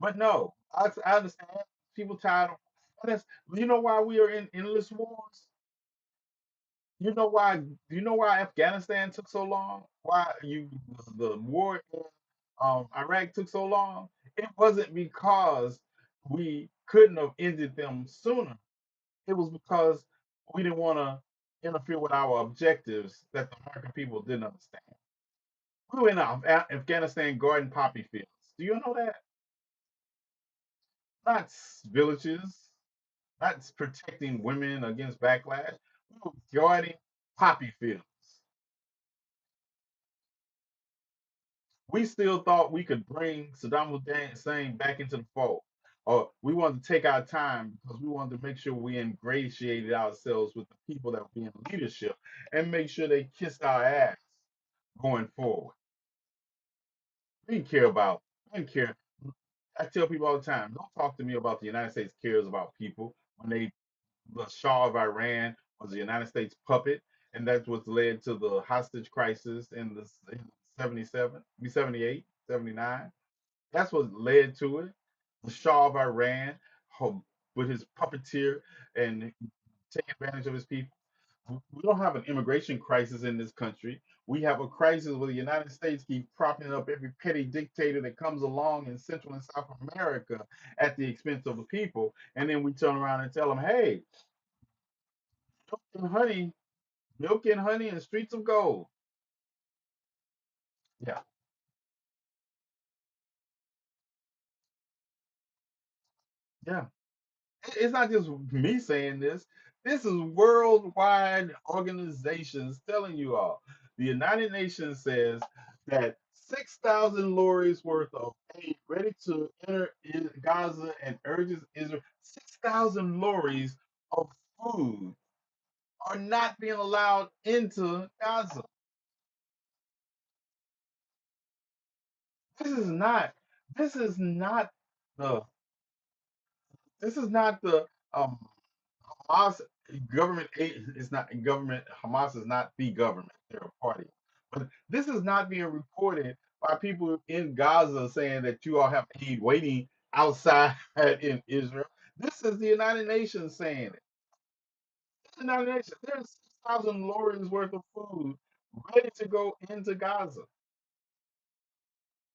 but no, I understand people tired of. That's, you know why we are in endless wars. You know why? Do you know why Afghanistan took so long? Why the war in Iraq took so long? It wasn't because we couldn't have ended them sooner. It was because we didn't want to interfere with our objectives that the American people didn't understand. We were in Afghanistan guarding poppy fields. Do you know that? Not villages, not protecting women against backlash. We were guarding poppy fields. We still thought we could bring Saddam Hussein back into the fold. Or we wanted to take our time because we wanted to make sure we ingratiated ourselves with the people that were being leadership and make sure they kissed our ass going forward. We didn't care about, I didn't care. I tell people all the time, don't talk to me about the United States cares about people when the Shah of Iran was the United States puppet, and that's what led to the hostage crisis in 77, 78, 79. That's what led to it. The Shah of Iran, with his puppeteer and take advantage of his people. We don't have an immigration crisis in this country. We have a crisis where the United States keep propping up every petty dictator that comes along in Central and South America at the expense of the people. And then we turn around and tell them, hey, milk and honey, milk and honey and streets of gold. Yeah, yeah. It's not just me saying this. This is worldwide organizations telling you all. The United Nations says that 6,000 lorries worth of aid ready to enter Gaza and urges Israel. 6,000 lorries of food are not being allowed into Gaza. This is not. This is not the. This is not the um Hamas government is not government. Hamas is not the government. They're a party. But this is not being reported by people in Gaza saying that you all have aid waiting outside in Israel. This is the United Nations saying it. The United Nations. There's 6,000 lorries worth of food ready to go into Gaza.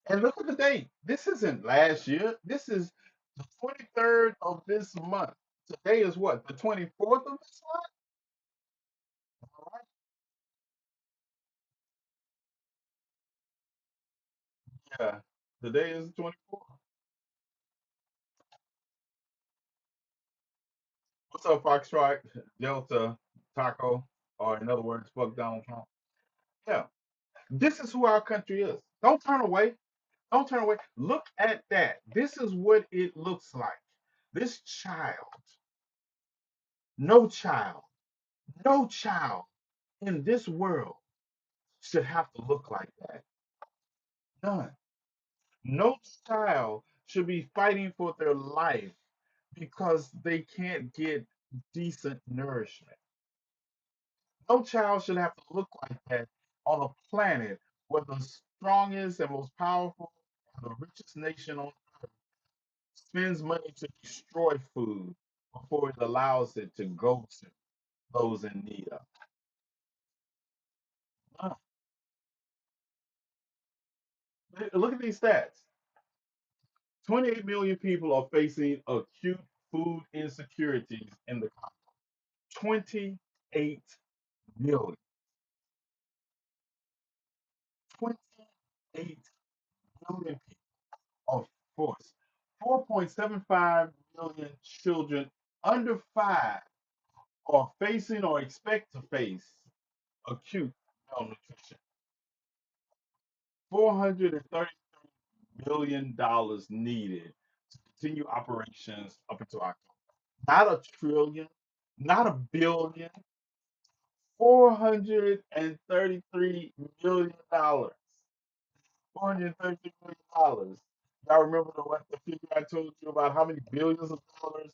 And look at the date. This isn't last year. This is the 23rd of this month. Today is what? The 24th of this month? Yeah. Today is the 24th. What's up, Foxtrot, Delta, Taco, or in other words, fuck Donald Trump? Yeah, this is who our country is. Don't turn away. Don't turn away. Look at that. This is what it looks like. This child, no child, no child in this world should have to look like that. None. No child should be fighting for their life because they can't get decent nourishment. No child should have to look like that on a planet where the strongest and most powerful and the richest nation on earth spends money to destroy food before it allows it to go to those in need of it. Look at these stats. 28 million people are facing acute food insecurities in the country. 28 million. 28 million people, of course. 4.75 million children under 5 are facing or expect to face acute malnutrition. $430 million needed to continue operations up until October. Not a trillion, not a billion, $433 million. $433 million. Y'all remember the figure I told you about how many billions of dollars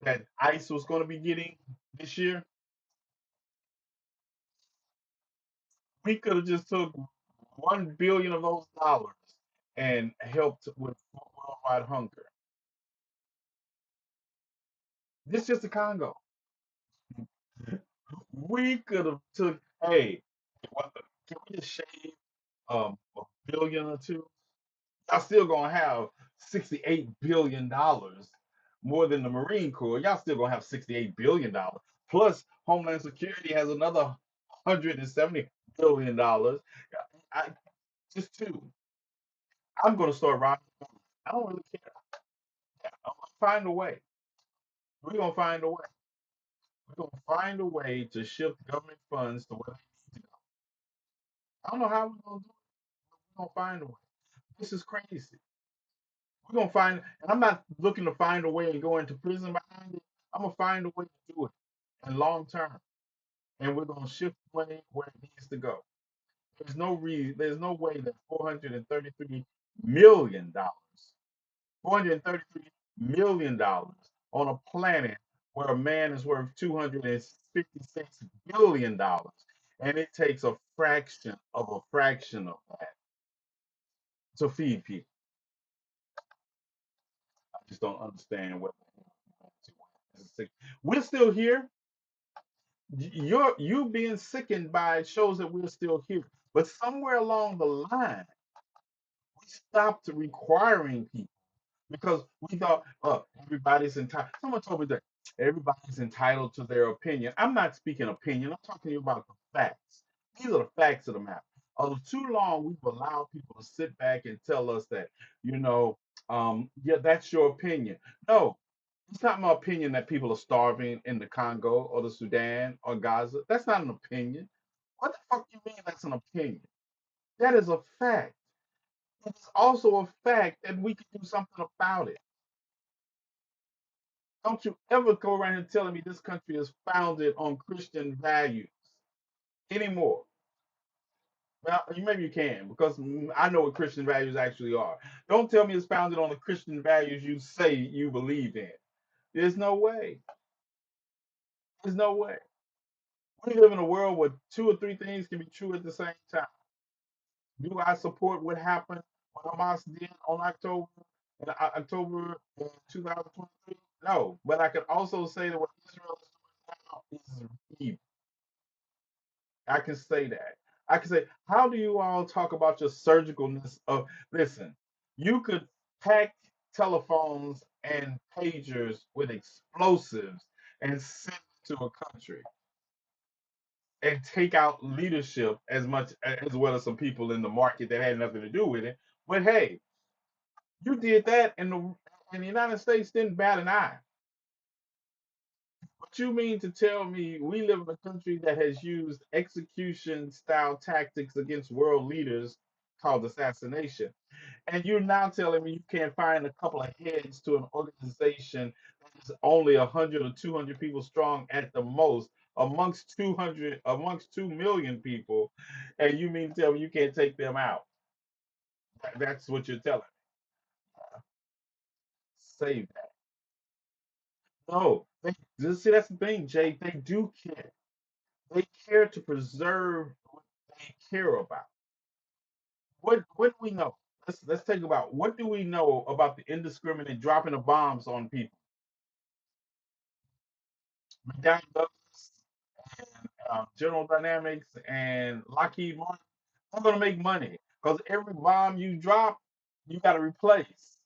that ICE was going to be getting this year? We could have just took 1 billion of those dollars and helped with worldwide hunger. This is just the Congo. We could have took, hey, can we just shave a billion or two? Y'all still gonna have $68 billion more than the Marine Corps. Y'all still gonna have $68 billion. Plus, Homeland Security has another $170 billion. I just two. I'm gonna start rocking. I don't really care. I'm gonna find a way. We're gonna find a way. We're gonna find a way to shift government funds to where they need to go. I don't know how we're gonna do it. We're gonna find a way. This is crazy. We're gonna find, and I'm not looking to find a way and go into prison behind it. I'm gonna find a way to do it and long term, and we're gonna shift money where it needs to go. There's no way that $433 million on a planet where a man is worth $256 billion, and it takes a fraction of that to feed people. I just don't understand what we're still here. You being sickened by it shows that we're still here. But somewhere along the line, we stopped requiring people because we thought, oh, everybody's entitled. Someone told me that everybody's entitled to their opinion. I'm not speaking opinion. I'm talking to you about the facts. These are the facts of the matter. Too long we've allowed people to sit back and tell us that, yeah, that's your opinion. No, it's not my opinion that people are starving in the Congo or the Sudan or Gaza. That's not an opinion. What the fuck you mean that's an opinion? That is a fact. It's also a fact that we can do something about it. Don't you ever go around here telling me this country is founded on Christian values anymore. Well, maybe you can, because I know what Christian values actually are. Don't tell me it's founded on the Christian values you say you believe in. There's no way. There's no way. We live in a world where two or three things can be true at the same time. Do I support what happened, what Hamas did on October 2023? No, but I can also say that what Israel is doing now is evil. I can say that. I can say, how do you all talk about your surgicalness of, listen, you could pack telephones and pagers with explosives and send it to a country and take out leadership as well as some people in the market that had nothing to do with it. But hey, you did that, and the United States didn't bat an eye. But you mean to tell me we live in a country that has used execution style tactics against world leaders called assassination? And you're now telling me you can't find a couple of heads to an organization that is only 100 or 200 people strong at the most amongst 2 million people, and you mean to tell me you can't take them out? That's what you're telling me. Say that. No, see, that's the thing, Jay. They do care. They care to preserve what they care about. What do we know? Let's think about what do we know about the indiscriminate dropping of bombs on people? McDonnell Douglas and General Dynamics and Lockheed Martin, they're going to make money because every bomb you drop, you got to replace.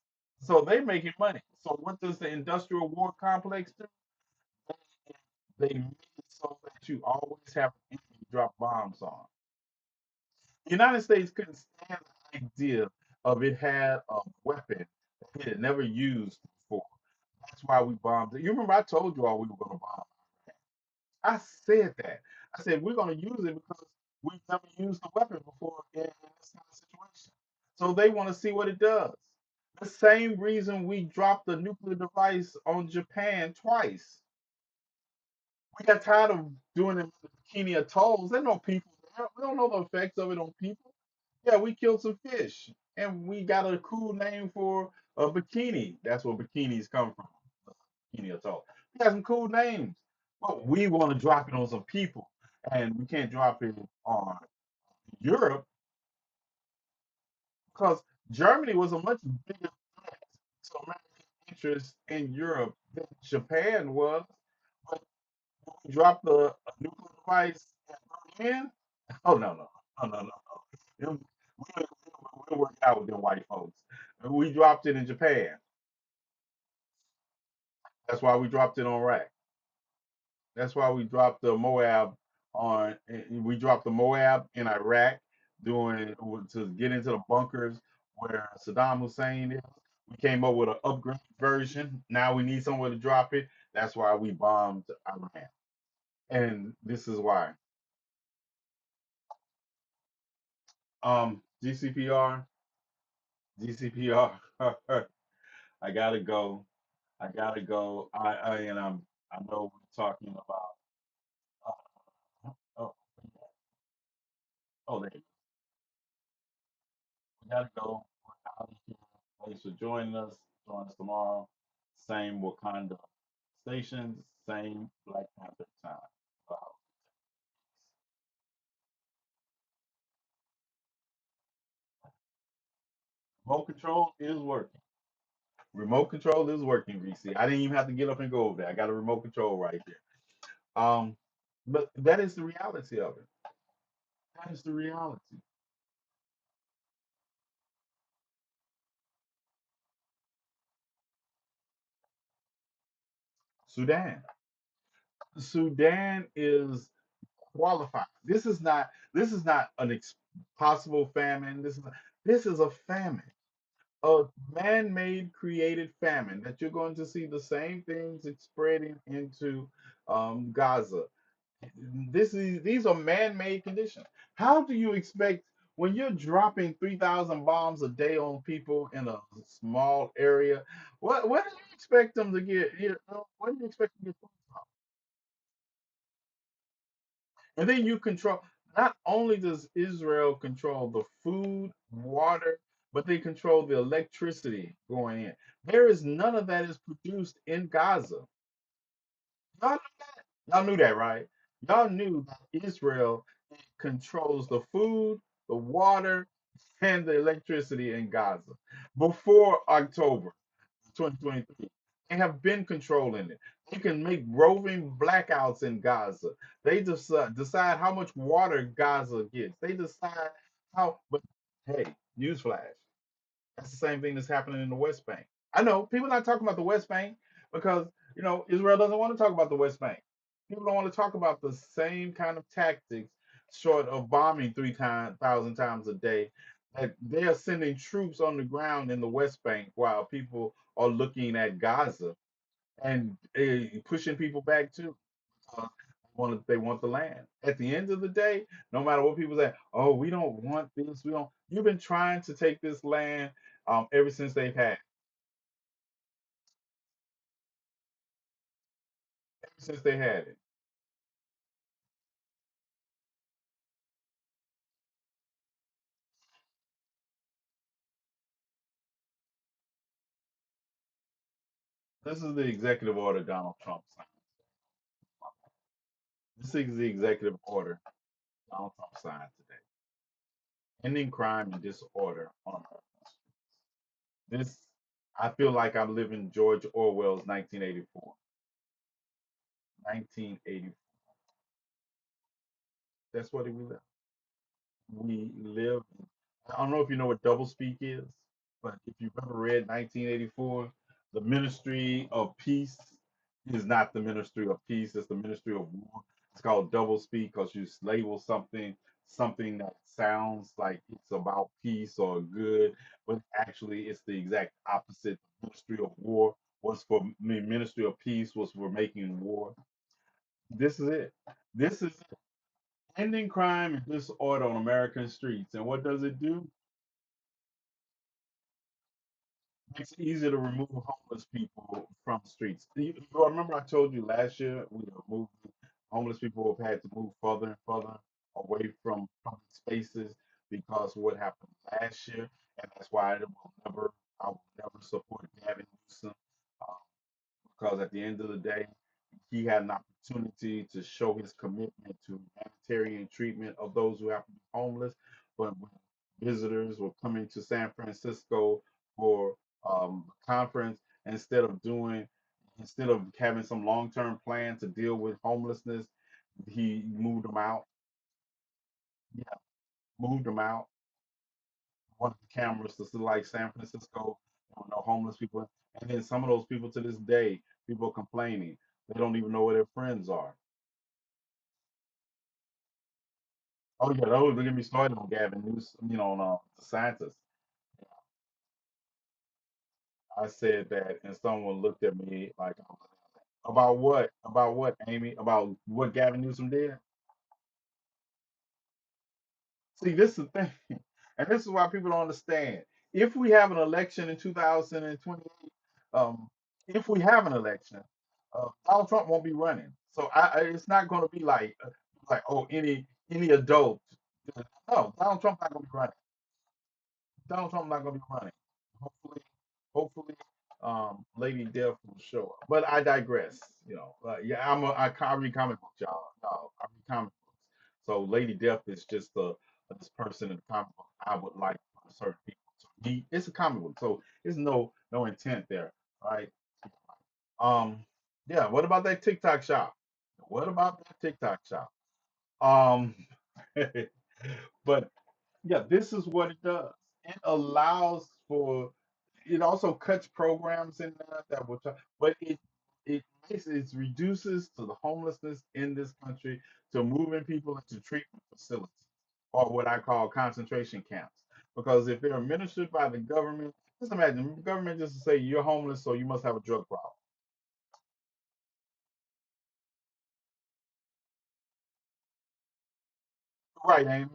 So they're making money. So what does the industrial war complex do? They make it so that you always have an enemy to drop bombs on. The United States couldn't stand the idea of it had a weapon that it had never used before. That's why we bombed it. You remember I told you all we were going to bomb. I said that. I said we're going to use it because we've never used the weapon before in this kind of situation. So they want to see what it does. The same reason we dropped the nuclear device on Japan twice. We got tired of doing it with the Bikini Atolls. There's no people there. We don't know the effects of it on people. Yeah, we killed some fish, and we got a cool name for a bikini. That's where bikinis come from. Bikini Atoll. We got some cool names, but we want to drop it on some people, and we can't drop it on Europe because Germany was a much bigger threat to American interests in Europe than Japan was. But when we dropped the nuclear device in Berlin, oh no. We'll work out with them white folks. We dropped it in Japan. That's why we dropped it on Iraq. That's why we dropped the Moab on. We dropped the Moab in Iraq, doing to get into the bunkers where Saddam Hussein is. We came up with an upgraded version. Now we need somewhere to drop it. That's why we bombed Iran. And this is why. GCPR, GCPR. I gotta go. I gotta go. I know we're talking about. Oh, there you go. We gotta go. We're out of here. Thanks for joining us. Join us tomorrow. Same Wakanda stations, same Black Panther time. Wow. Remote control is working. Remote control is working, VC. I didn't even have to get up and go over there. I got a remote control right there. But that is the reality of it. That is the reality. Sudan. Sudan is qualified. This is not an possible famine. This is a famine, a man-made created famine that you're going to see the same things spreading into Gaza. These are man-made conditions. How do you expect when you're dropping 3,000 bombs a day on people in a small area? What do you expect them to get? What do you expect them to get? And then you control, not only does Israel control the food, water, but they control the electricity going in. There is none of that is produced in Gaza. Y'all knew that? Y'all knew that, right? Y'all knew that Israel controls the food, the water, and the electricity in Gaza before October 2023. They have been controlling it. They can make roving blackouts in Gaza. They just decide how much water Gaza gets. They decide how. But hey, newsflash. That's the same thing that's happening in the West Bank. I know people are not talking about the West Bank because Israel doesn't want to talk about the West Bank. People don't want to talk about the same kind of tactics, short of bombing 3,000 times a day. that they are sending troops on the ground in the West Bank while people are looking at Gaza and pushing people back too. They want the land. At the end of the day, no matter what people say, oh, we don't want this. We don't. You've been trying to take this land ever since they've had. Ever since they had it. This is the executive order Donald Trump signed. This is the executive order Donald Trump signed today, ending crime and disorder on America. This, I feel like I'm living George Orwell's 1984. 1984. That's what we live. We live. I don't know if you know what doublespeak is, but if you've ever read 1984, the Ministry of Peace is not the Ministry of Peace. It's the Ministry of War. It's called doublespeak because you label something that sounds like it's about peace or good, but actually it's the exact opposite. The Ministry of War was for me. Ministry of Peace was for making war. This is it. This is ending crime and disorder on American streets. And what does it do? Makes it easier to remove homeless people from streets. You remember I told you last year we removed homeless people have had to move further and further away from public spaces because of what happened last year, and that's why I will never support Gavin Newsom. Um, because at the end of the day, he had an opportunity to show his commitment to humanitarian treatment of those who have to be homeless. But when visitors were coming to San Francisco for a conference, instead of doing, instead of having some long-term plan to deal with homelessness, he moved them out. Yeah, moved them out. One of the cameras to like San Francisco, there were no homeless people, and then some of those people to this day, people are complaining they don't even know where their friends are. Oh yeah, those don't get me started on Gavin Newsom, on the scientist. I said that, and someone looked at me like, about what? About what, Amy? About what Gavin Newsom did? See, this is the thing, and this is why people don't understand. If we have an election in 2028, if we have an election, Donald Trump won't be running. So it's not going to be like oh any adult. No, Donald Trump's not going to be running. Donald Trump not going to be running. Hopefully, Lady Death will show up. But I digress. Yeah, I read comic books, y'all. No, I read comic books. So Lady Death is just this person in the comic book I would like for certain people to meet. It's a comic book, so there's no intent there, right? Um, yeah. What about that TikTok shop? What about that TikTok shop? Um, but yeah, this is what it does. It allows for, it also cuts programs in there that will try, but it reduces to the homelessness in this country to moving people into treatment facilities or what I call concentration camps. Because if they're administered by the government, just imagine the government just to say you're homeless, so you must have a drug problem. Right, Amy?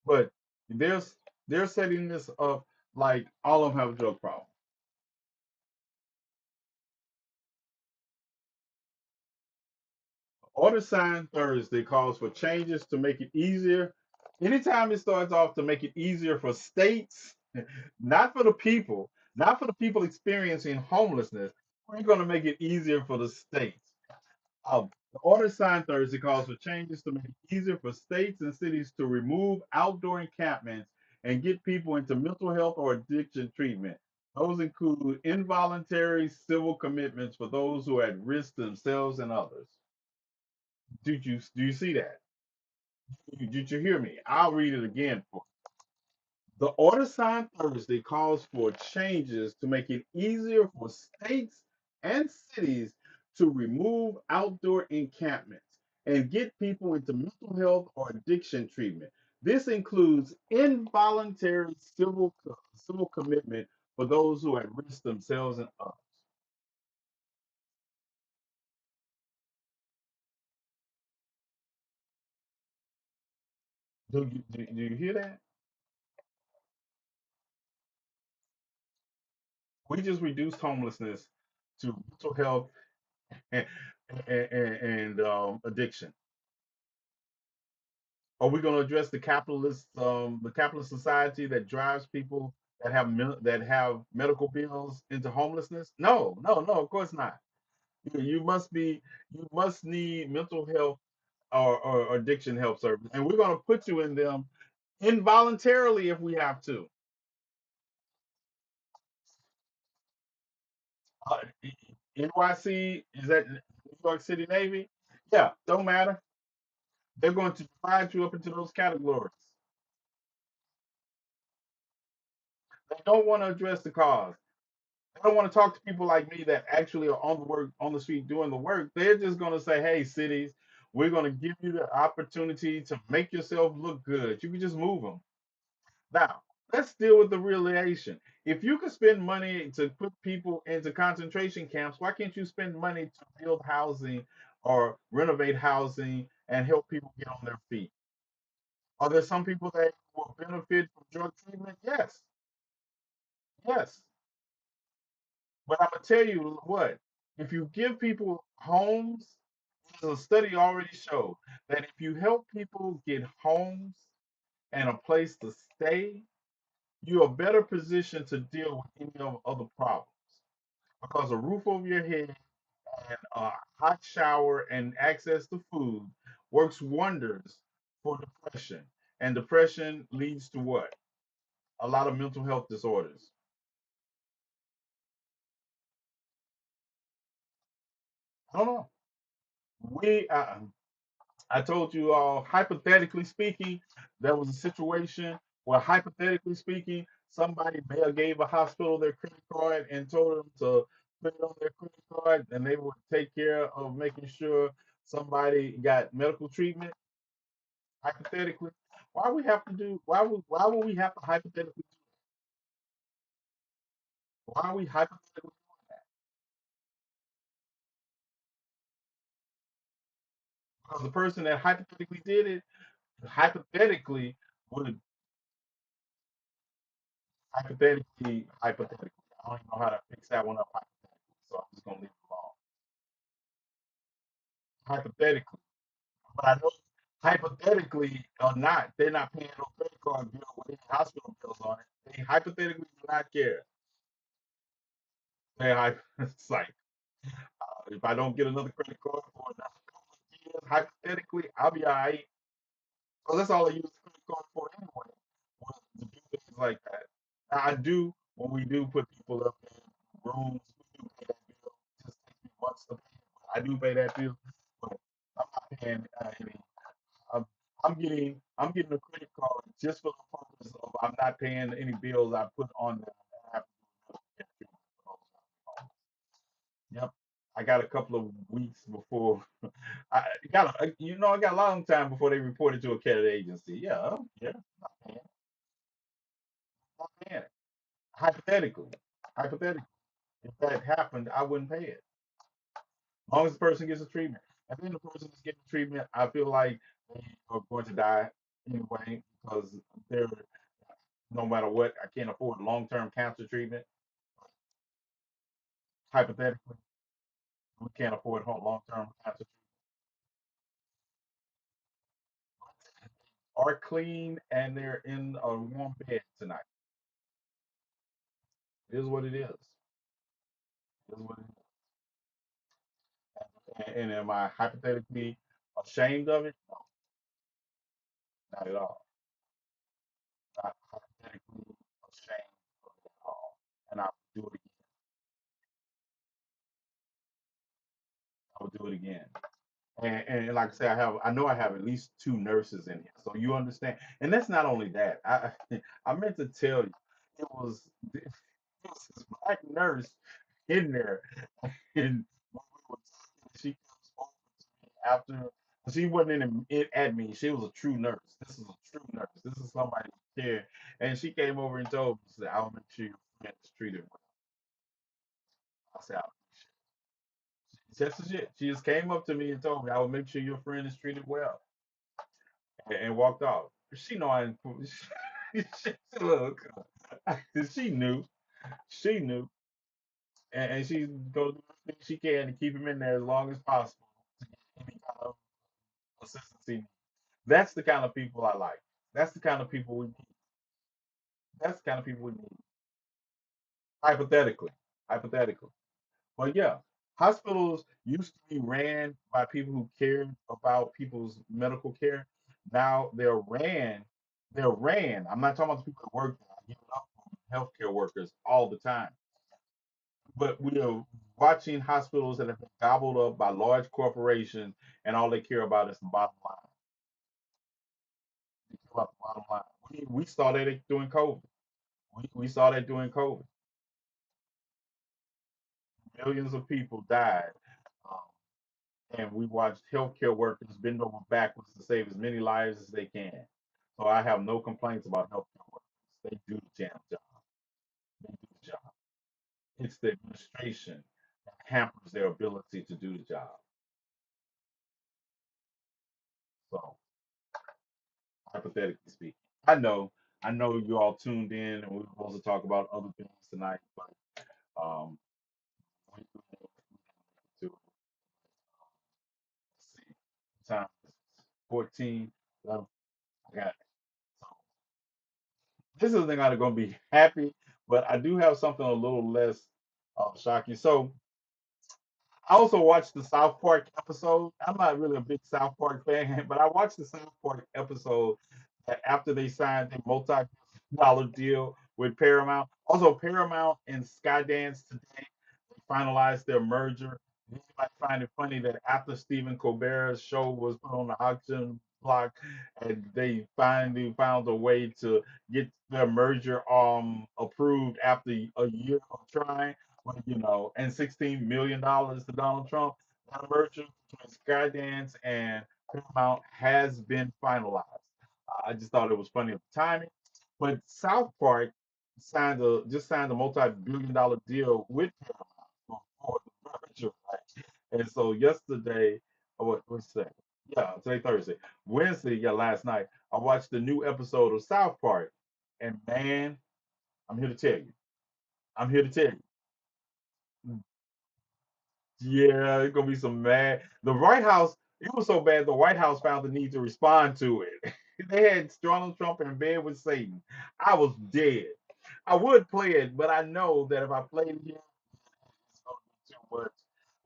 But there's they're setting this up like all of them have a drug problem. Order signed Thursday calls for changes to make it easier. Anytime it starts off to make it easier for states, not for the people, not for the people experiencing homelessness, we're going to make it easier for the states. The order signed Thursday calls for changes to make it easier for states and cities to remove outdoor encampments and get people into mental health or addiction treatment. Those include involuntary civil commitments for those who are at risk to themselves and others. Do you see that? Did you hear me? I'll read it again for you. The order signed Thursday calls for changes to make it easier for states and cities to remove outdoor encampments and get people into mental health or addiction treatment. This includes involuntary civil commitment for those who at risk themselves and others. Do you hear that? We just reduced homelessness to mental health and, and addiction. Are we going to address the capitalist society that drives people that have medical bills into homelessness? No, no, no. Of course not. You must need mental health or addiction help service, and we're going to put you in them involuntarily if we have to. Uh, NYC is that New York City Navy? Yeah, don't matter. They're going to divide you up into those categories. They don't want to address the cause. They don't want to talk to people like me that actually are on the street doing the work. They're just going to say, "Hey, cities, we're going to give you the opportunity to make yourself look good. You can just move them." Now, let's deal with the realization. If you can spend money to put people into concentration camps, why can't you spend money to build housing or renovate housing and help people get on their feet? Are there some people that will benefit from drug treatment? Yes, yes. But I'm gonna tell you what, if you give people homes, there's a study already showed that if you help people get homes and a place to stay, you're a better position to deal with any of other problems. Because a roof over your head and a hot shower and access to food works wonders for depression. And depression leads to what? A lot of mental health disorders. I don't know. We I told you all, hypothetically speaking, there was a situation where, hypothetically speaking, somebody may have gave a hospital their credit card and told them to put it on their credit card, and they would take care of making sure somebody got medical treatment. Hypothetically, why would we have to hypothetically? Why are we hypothetically? Because the person that hypothetically did it, hypothetically would hypothetically. I don't even know how to fix that one up hypothetically, so I'm just gonna leave it alone. Hypothetically, but I know hypothetically or not, they're not paying no credit card bill with any hospital bills on it. They hypothetically do not care. It's like if I don't get another credit card for another couple of years, hypothetically, I'll be all right. So that's all I use the credit card for anyway, was to do things like that. Now, I do, when we do put people up in rooms, we do pay that bill. It just takes me months to pay it. But I do pay that bill, but I'm not paying any. I'm, I'm getting a credit card just for the purpose of I'm not paying any bills I put on there. I have to get treatment for those. Yep. I got a couple of weeks before I got a long time before they reported to a credit agency. Yeah, yeah, not paying, not paying it. Hypothetically, hypothetically, if that happened, I wouldn't pay it. As long as the person gets the treatment. And then the person is getting treatment, I feel like they are going to die anyway because they're no matter what, I can't afford long-term cancer treatment. Hypothetically, we can't afford long-term cancer treatment. Are clean and they're in a warm bed tonight. It is what it is. It is what it is. And am I hypothetically ashamed of it? No, not at all. Not hypothetically ashamed of it at all. And I would do it again. I would do it again. And like I say, I know I have at least two nurses in here, so you understand. And that's not only that. I meant to tell you, it was it was this black nurse in there, and when we were talking, she comes over to me after. She wasn't in at me. She was a true nurse. This is a true nurse. This is somebody who cared. And she came over and told me, she said, I'll make sure your friend is treated well. I said, just shit. She just came up to me and told me, I will make sure your friend is treated well. And walked off. She know I didn't. Look, she knew. She knew. And she's going to do everything she can to keep him in there as long as possible to get any kind of assistance he needs. That's the kind of people I like. That's the kind of people we need. That's the kind of people we need. Hypothetically. Hypothetically. But yeah, hospitals used to be ran by people who cared about people's medical care. Now they're ran. I'm not talking about the people that work there. I give it up for healthcare workers all the time. But we are watching hospitals that have been gobbled up by large corporations, and all they care about is the bottom line. They care about the bottom line. We saw that during COVID. We saw that during COVID. Millions of people died. Um, and we watched healthcare workers bend over backwards to save as many lives as they can. So I have no complaints about healthcare workers. They do the damn job. They do the job. It's the administration that hampers their ability to do the job. So hypothetically speaking, I know, I know you all tuned in, and we were supposed to talk about other things tonight, but um, we to see time is 14. I got so this isn't going to be happy, but I do have something a little less shocking. So I also watched the South Park episode. I'm not really a big South Park fan, but I watched the South Park episode after they signed a multi-dollar deal with Paramount. Also, Paramount and Skydance today finalized their merger. You might find it funny that after Stephen Colbert's show was put on the auction block, and they finally found a way to get their merger approved after a year of trying. Well, and $16 million to Donald Trump. That merger between Skydance and Paramount has been finalized. I just thought it was funny at the timing. But South Park just signed a multi-billion-dollar deal with Paramount for the merger, right? And so yesterday, what's that? Yeah, today Thursday, Wednesday, yeah, last night I watched the new episode of South Park, and man, I'm here to tell you, I'm here to tell you, yeah, it's gonna be some mad. The White House, it was so bad. The White House found the need to respond to it. They had Donald Trump in bed with Satan. I was dead. I would play it, but I know that if I played it here, it's gonna be too much.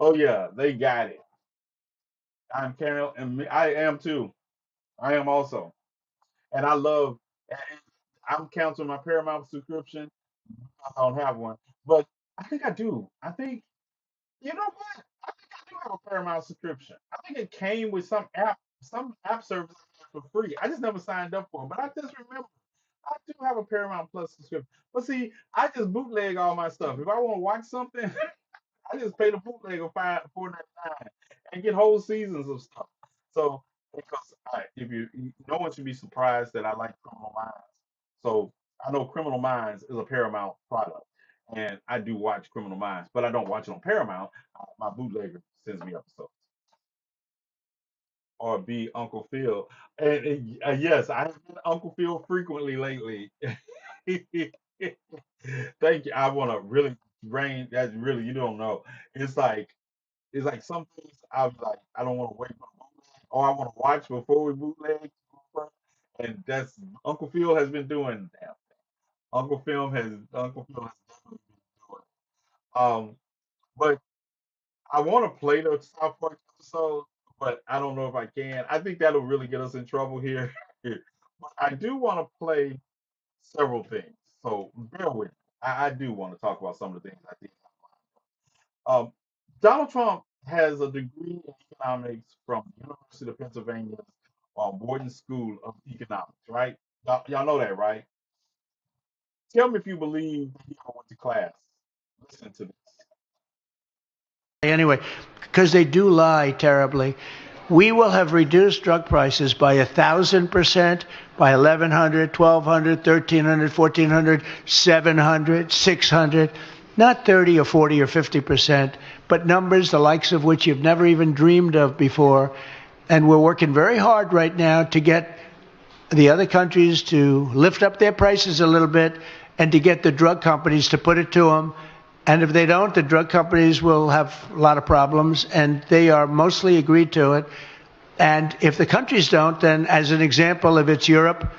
Oh yeah, they got it. I'm Carol, and I am too. I am also, and I love. I'm canceling my Paramount subscription. I don't have one, but I think I do. I think you know what? I think I do have a Paramount subscription. I think it came with some app service for free. I just never signed up for it, but I just remember I do have a Paramount Plus subscription. But see, I just bootleg all my stuff. If I want to watch something, I just pay the bootleg of $4.99 and get whole seasons of stuff. So because if no one should be surprised that I like Criminal Minds. So I know Criminal Minds is a Paramount product, and I do watch Criminal Minds, but I don't watch it on Paramount. My bootlegger sends me episodes. Or be Uncle Phil. And yes, I have been Uncle Phil frequently lately. Thank you. I want to really rain. That's really you don't know. It's like some things I was like I don't want to wait for the bootleg, or I want to watch before we bootleg. And that's Uncle Phil has been doing that. Uncle Phil has definitely been doing it. But I want to play the South Park episode, but I don't know if I can. I think that'll really get us in trouble here. But I do want to play several things, so bear with me. I do want to talk about some of the things I did. Um, Donald Trump has a degree in economics from the University of Pennsylvania's Wharton School of Economics, right? Y'all know that, right? Tell me if you believe that he ever went to class. Listen to this. Anyway, because they do lie terribly. we will have reduced drug prices by 1,000%, by 1,100, 1,200, 1,300, 1,400, 700, 600, not 30 or 40 or 50%, but numbers the likes of which you've never even dreamed of before. And we're working very hard right now to get the other countries to lift up their prices a little bit and to get the drug companies to put it to them. And if they don't, the drug companies will have a lot of problems, and they are mostly agreed to it. And if the countries don't, then as an example, if it's Europe,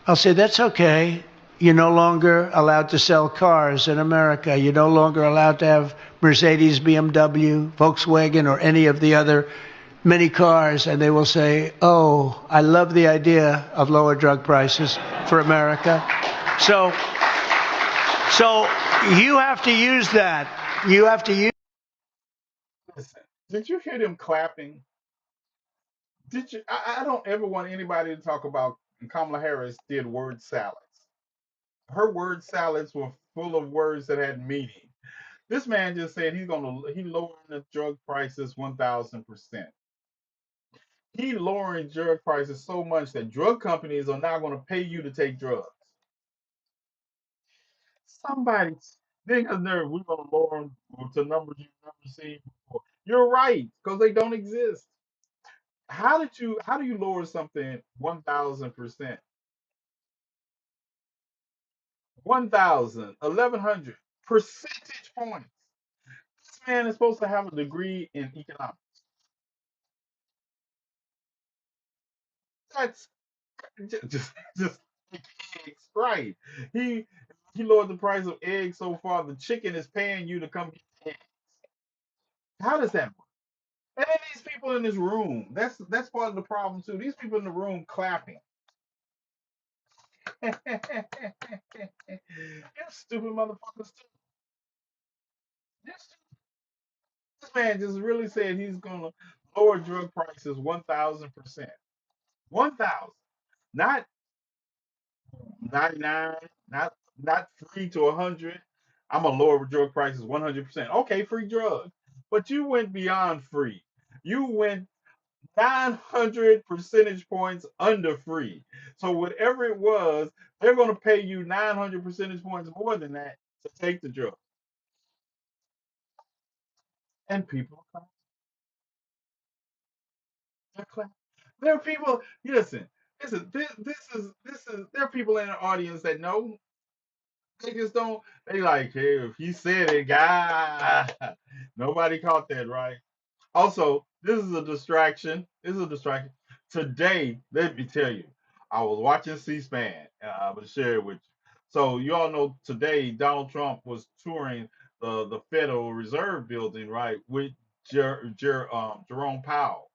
I'll say that's okay. You're no longer allowed to sell cars in America. You're no longer allowed to have Mercedes, BMW, Volkswagen, or any of the other many cars. And they will say, oh, I love the idea of lower drug prices for America. So you have to use that. You have to use. Listen, did you hear them clapping? Did you? I don't ever want anybody to talk about Kamala Harris did word salads. Her word salads were full of words that had meaning. This man just said he's lowering the drug prices 1,000%. He lowering drug prices so much that drug companies are now going to pay you to take drugs. Somebody, niggas, we're going to lower them to numbers you've never seen before. You're right, because they don't exist. How do you lower something 1,000%? 1,000, 1,100 percentage points. This man is supposed to have a degree in economics. That's just like eggs, right? He he lowered the price of eggs so far. The chicken is paying you to come get the eggs. How does that work? And then these people in this room, that's part of the problem too. These people in the room clapping. You're stupid motherfuckers too. You're stupid. This man just really said he's gonna lower drug prices 1,000%. 1,000, not 99, not free to 100. I'm gonna lower drug prices 100%. Okay, free drugs, but you went beyond free. You went 900 percentage points under free. So whatever it was, they're gonna pay you 900 percentage points more than that to take the drug. And people are clapping. There are people. Listen. This is. There are people in the audience that know. They just don't. They like, hey, if he said it, God, nobody caught that, right? Also, this is a distraction. This is a distraction. Today, let me tell you, I was watching C-SPAN, and I will share it with you. So you all know today Donald Trump was touring the Federal Reserve building, right, with Jerome Powell,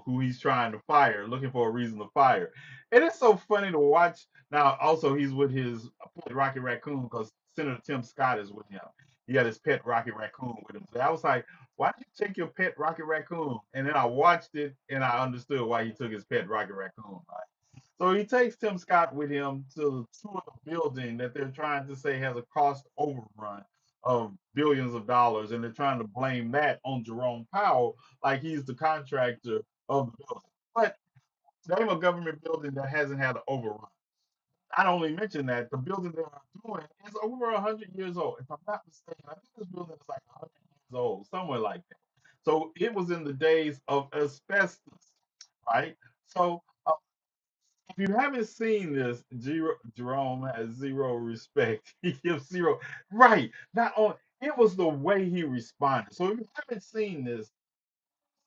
who he's trying to fire, looking for a reason to fire. And it's so funny to watch. Now, also, he's with his pet Rocket Raccoon because Senator Tim Scott is with him. He got his pet Rocket Raccoon with him. So I was like, why did you take your pet Rocket Raccoon? And then I watched it and I understood why he took his pet Rocket Raccoon. Right? So he takes Tim Scott with him to tour the building that they're trying to say has a cost overrun of billions of dollars, and they're trying to blame that on Jerome Powell like he's the contractor of the building. But name a government building that hasn't had an overrun. Not only mention that the building they're doing is over 100 years old. If I'm not mistaken, I think this building is like 100 years old, somewhere like that. So it was in the days of asbestos, right? So if you haven't seen this, Jerome has zero respect. He gives zero. Right. Not only, it was the way he responded. So if you haven't seen this,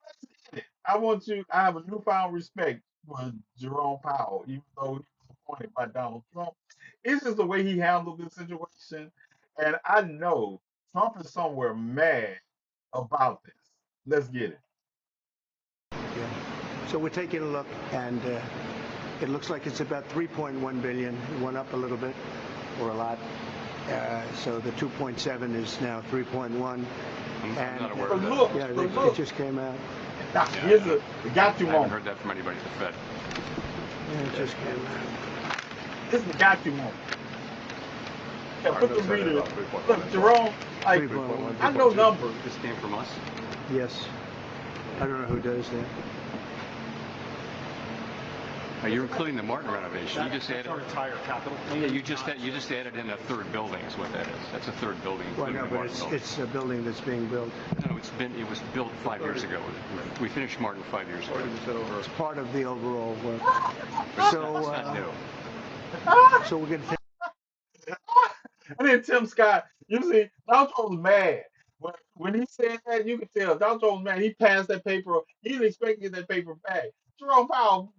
let's get it. I have a newfound respect for Jerome Powell, even though he was appointed by Donald Trump. It's just the way he handled this situation. And I know Trump is somewhere mad about this. Let's get it. Yeah. So we're taking a look, and it looks like it's about 3.1 billion. It went up a little bit, or a lot. So the 2.7 is now 3.1. I'm not aware But of that. look, Yeah, but look. it just came out. Now, here's a got you I haven't moment. heard that from anybody at the Fed. Yeah, it just came out. This is the got you moment. Yeah, Our put the notes said reader. about 3.1 Look, as Jerome, like, 3.1. I know numbers. This came from us. Yes. I don't know who does that. You're including the Martin renovation. You just added our entire capital. Yeah, you just added in a third building. Is what that is. That's a third building. Well, including no, the but Martin building. it's a building that's being built. No, it was built 5 years ago. We finished Martin 5 years ago. It's part of the overall work. So, It's not new. so we're going to. And then Tim Scott, you see, Donald Trump was mad. When he said that, you could tell Donald Trump was mad. He passed that paper. He didn't expect to get that paper back. Jerome Powell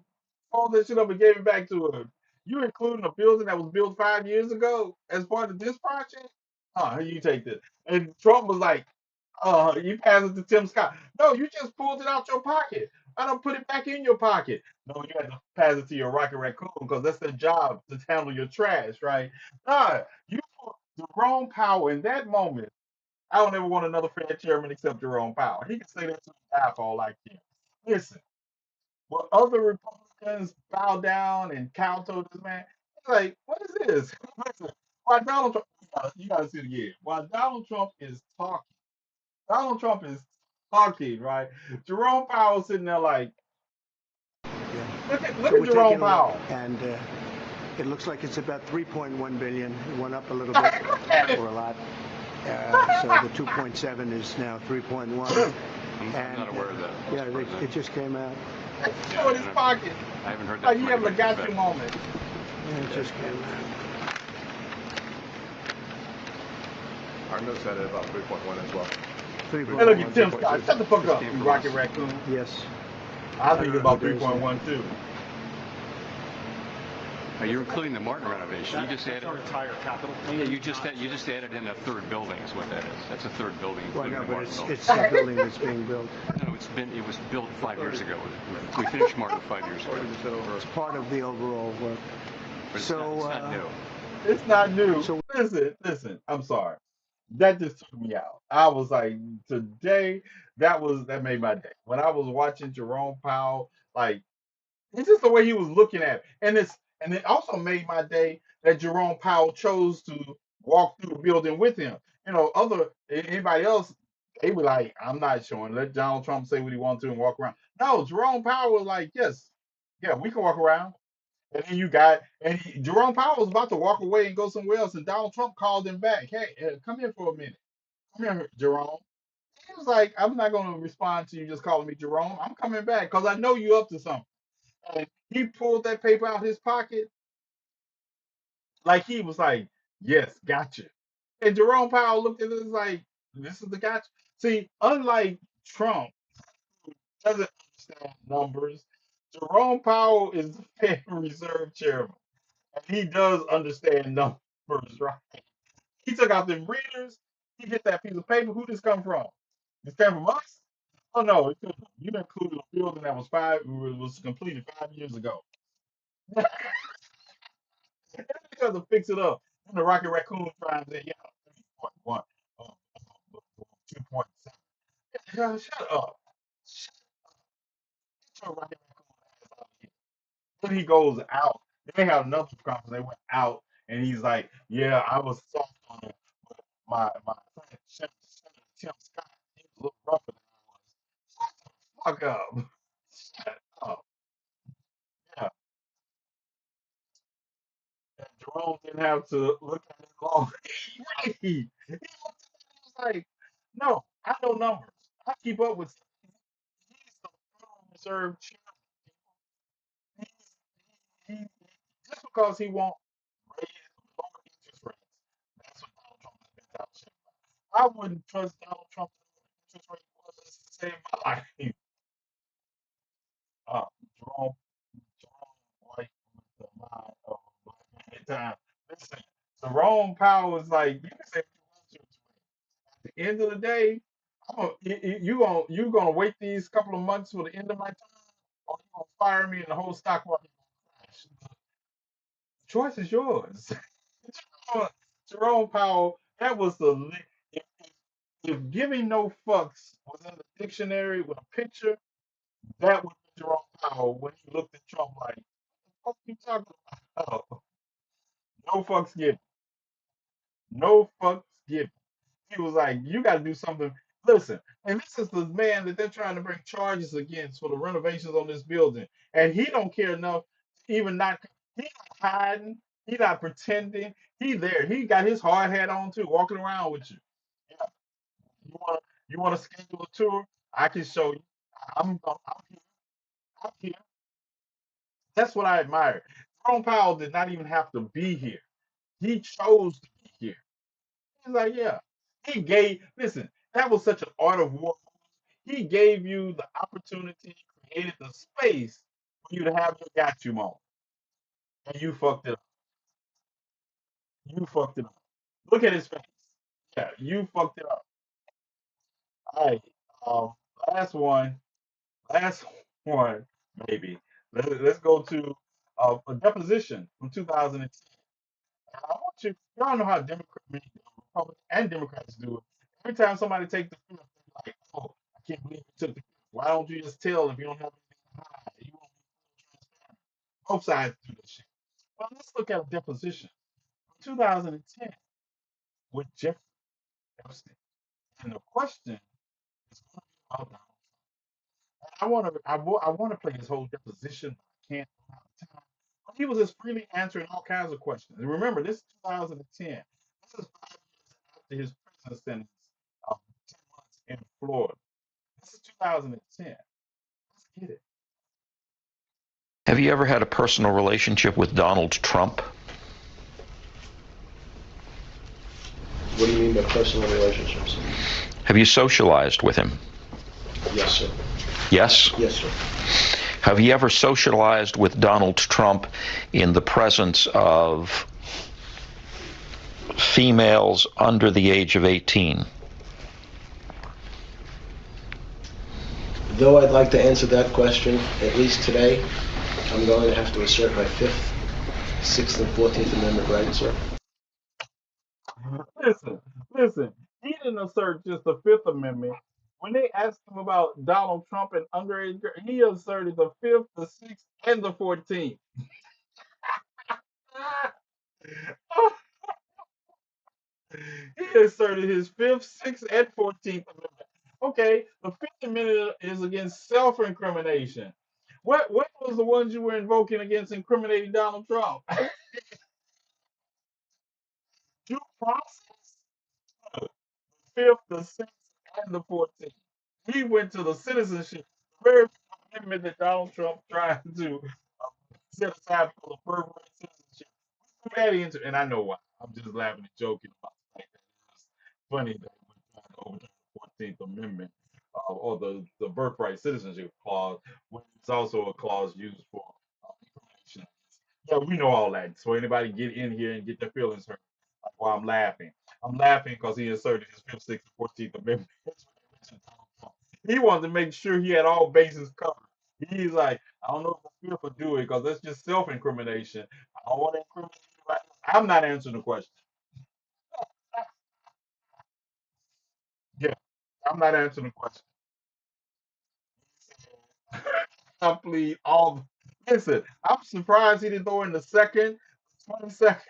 folded that shit up and gave it back to him. You including a building that was built 5 years ago as part of this project? You take this. And Trump was like, you pass it to Tim Scott. No, you just pulled it out your pocket. I don't put it back in your pocket. No, you had to pass it to your Rocket Raccoon because that's their job to handle your trash, right? You put Jerome Powell in that moment. I don't ever want another Fed chairman except Jerome Powell. He can say that to the dial like him. Listen, will other Republicans bow down and kowtow to this man? It's like, what is this? Listen, while Donald Trump, you gotta see it again. While Donald Trump is talking, right? Jerome Powell sitting there like, look at So we're Jerome taking a look, Powell. and it looks like it's about 3.1 billion. It went up a little bit, or a lot. So the 2.7 is now 3.1. I'm not aware of that. Yeah, it just came out. Show in his pocket. I haven't heard that. Like from you having a anybody gotcha from moment. Yeah, it just came out. Our notes had it about 3.1 as well. Hey, look at Tim Scott. Shut the fuck up, you Rocket Raccoon. Yes. I think it's about 3.1 too. You're including the Martin renovation. You just added our entire capital. Yeah, you just added in a third building. Is what that is. That's a third building. Well, including no, the but Martin building. it's a building that's being built. No, it was built 5 years ago. We finished Martin 5 years ago. It's part of the overall work. But it's So, not new. It's not new. So- Listen. I'm sorry. That just took me out. I was like, today, that made my day. When I was watching Jerome Powell, like, it's just the way he was looking at it. And it also made my day that Jerome Powell chose to walk through the building with him. Anybody else, they were like, I'm not showing. Let Donald Trump say what he wants to and walk around. No, Jerome Powell was like, yes, yeah, we can walk around. And then Jerome Powell was about to walk away and go somewhere else, and Donald Trump called him back. Hey, come here for a minute. Come here, Jerome. He was like, I'm not going to respond to you just calling me Jerome. I'm coming back because I know you up to something. And he pulled that paper out of his pocket like he was like, yes, gotcha. And Jerome Powell looked at it like, this is the gotcha. See, unlike Trump, who doesn't understand numbers, Jerome Powell is the Federal Reserve Chairman. And he does understand numbers, right? He took out them readers. He get that piece of paper. Who this come from? This came from us? Oh no, you included a building that was completed 5 years ago. Because to fix it up. And the Rocket Raccoon finds that, 3.1, 2.7. Shut up. Shut your Rocket Raccoon ass out of here. Then he goes out. They have another conference. They went out, and he's like, "Yeah, I was soft on him, but my friend Tim Scott, he was a little rougher than I was." Shut the fuck up. Shut up. Yeah, and Jerome didn't have to look at it long. Right. He looked at it and he was like, "No, I know numbers. I keep up with." He's the Federal Reserve chairman. He, just because he won't lower interest rates, that's what Donald Trump has been talking shit about. I wouldn't trust Donald Trump to know what interest rate was to save my life. Uh, Jerome White with the mind of a black man at time. Listen, Jerome Powell is like, you can say what you want to. At the end of the day, you gonna wait these couple of months for the end of my term, or you gonna fire me and the whole stock market gonna crash. The choice is yours. Jerome Powell, that was if, if giving no fucks was in the dictionary with a picture, that would be Jerome Powell when he looked at Trump like, what are you talking about? No fucks given. No fucks given. He was like, you got to do something. Listen, and this is the man that they're trying to bring charges against for the renovations on this building, and he don't care enough to even not. He not hiding. He not pretending. He there. He got his hard hat on too, walking around with you. Yeah, you want to schedule a tour? I can show you. I'm here. I'm here. That's what I admire. Jerome Powell did not even have to be here. He chose to be here. He's like, yeah. He gave. Listen, that was such an art of war. He gave you the opportunity, created the space for you to have your got you moment, and you fucked it up. You fucked it up. Look at his face. Yeah, you fucked it up. All right. Um, last one. Last one, maybe. Let's go to a deposition from 2010. I want you. Y'all know how Republicans and Democrats do it. Every time somebody takes the fifth, they're like, "Oh, I can't believe you took the fifth. Why don't you just tell if you don't have anything to hide? You won't be transparent." Both sides do this shit. Well, let's look at a deposition from 2010 with Jeffrey Epstein, and the question is going to be about Donald. I want to play his whole deposition, but I can't. I don't have time. But he was just freely answering all kinds of questions. And remember, this is 2010. This is 5 years after his prison sentence of 10 months in Florida. This is 2010. Let's get it. Have you ever had a personal relationship with Donald Trump? What do you mean by personal relationships? Have you socialized with him? Yes, sir. Yes? Yes, sir. Have you ever socialized with Donald Trump in the presence of females under the age of 18? Though I'd like to answer that question, at least today, I'm going to have to assert my 5th, 6th, and 14th Amendment rights, sir. Listen. He didn't assert just the Fifth Amendment. When they asked him about Donald Trump and underage girls, he asserted the Fifth, the Sixth, and the 14th. He asserted his Fifth, Sixth, and 14th Amendment. Okay, the Fifth Amendment is against self-incrimination. What was the ones you were invoking against incriminating Donald Trump? Due process, Fifth, the Sixth, and the 14th. He went to the citizenship, the very amendment that Donald Trump tried to set aside for the birthright citizenship. Threw that into, and I know why. I'm just laughing and joking about the fact that it's funny that we tried to overturn the 14th Amendment or the birthright citizenship clause, when it's also a clause used for information. Yeah, we know all that. So anybody get in here and get their feelings hurt. Like, why I'm laughing. I'm laughing because he inserted his Fifth, Sixth, and 14th Amendment. He wanted to make sure he had all bases covered. He's like, I don't know if the Fifth will do it because that's just self-incrimination. I don't want to incriminate anybody. I'm not answering the question. Yeah, I'm not answering the question. Complete all. Listen, I'm surprised he didn't throw in the second, 22nd.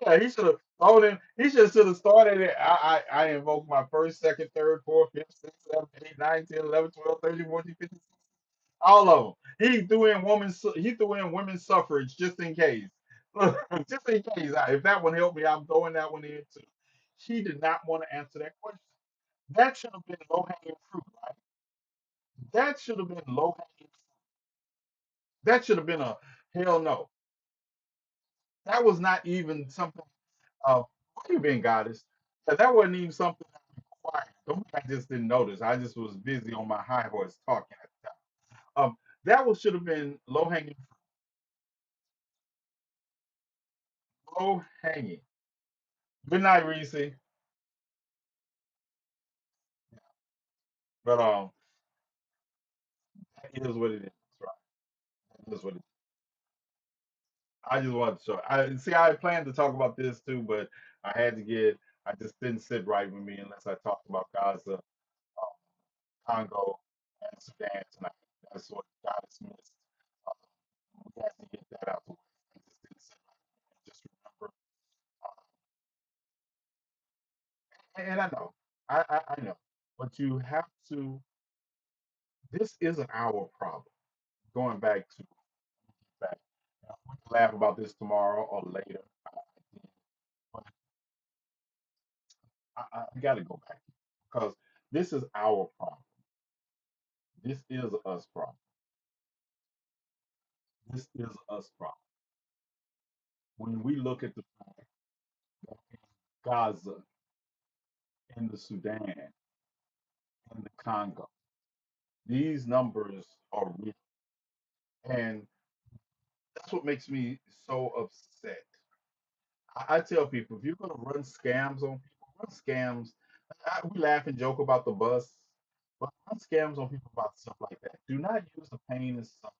Yeah, he should have thrown in. He should have started it. I invoked my first, second, third, fourth, fifth, sixth, seventh, eighth, ninth, 10, 11, 12, 13, 14, 15, 16. All of them. He threw in women's suffrage just in case. Just in case. If that one helped me, I'm throwing that one in too. He did not want to answer that question. That should have been low hanging fruit, right? That should have been low hanging. That should have been a hell no. That was not even something. Why you being goddess? That wasn't even something that required. Don't think I just didn't notice. I just was busy on my high horse talking at the time. That was should have been low hanging. Low hanging. Good night, Reese. But that is what it is, right? That is what it is. I just wanted to show. I see. I planned to talk about this too, but I had to get. I just didn't sit right with me unless I talked about Gaza, Congo, and Sudan tonight. That's what got us missed. Um, we had to get that out the way. I just didn't sit right with me. And just remember, and I know, I know. But you have to. This isn't our problem. Going back. We can laugh about this tomorrow or later. But I got to go back because this is our problem. This is us problem. This is us problem. When we look at the fact that in Gaza, in the Sudan, in the Congo, these numbers are real. And that's what makes me so upset. I tell people if you're going to run scams on people, run scams. We laugh and joke about the bus, but run scams on people about stuff like that. Do not use the pain and suffering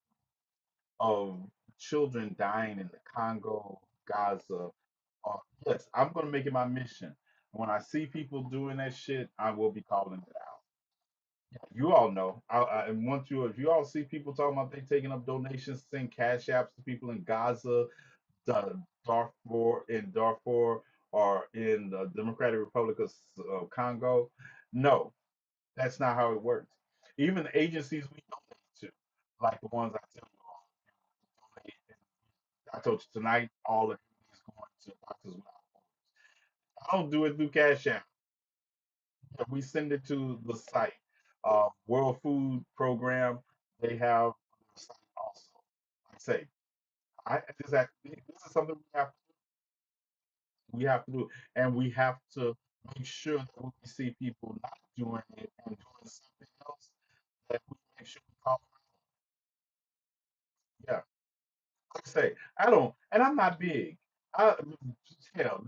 of children dying in the Congo, Gaza. Yes, I'm going to make it my mission. When I see people doing that shit, I will be calling it out. You all know. And once if you all see people talking about they taking up donations, send cash apps to people in Gaza, Darfur, or in the Democratic Republic of Congo, no, that's not how it works. Even the agencies we donate to, like the ones I tell you all, donate. I told you tonight, all of it is going to Doctors Without Borders. I don't do it through Cash App. We send it to the site. World Food Program, they have the site also. Like I say, this is something we have to do, and we have to make sure that when we see people not doing it and doing something else, that we make sure we call them out. Yeah, like I say, I don't, and I'm not big. I hell,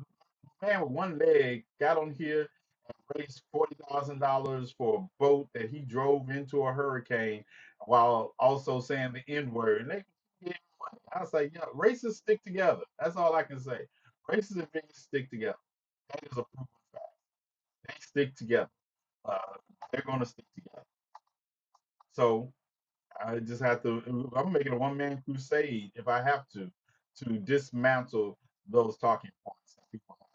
man with one leg got on here and raised $40,000 for a boat that he drove into a hurricane while also saying the N word. And they gave him money. I was like, yeah, racists stick together. That's all I can say. Racists and bigots stick together. That is a proven fact. They stick together. Uh, they're going to stick together. So I just have to. I'm making a one man crusade if I have to dismantle those talking points that people have.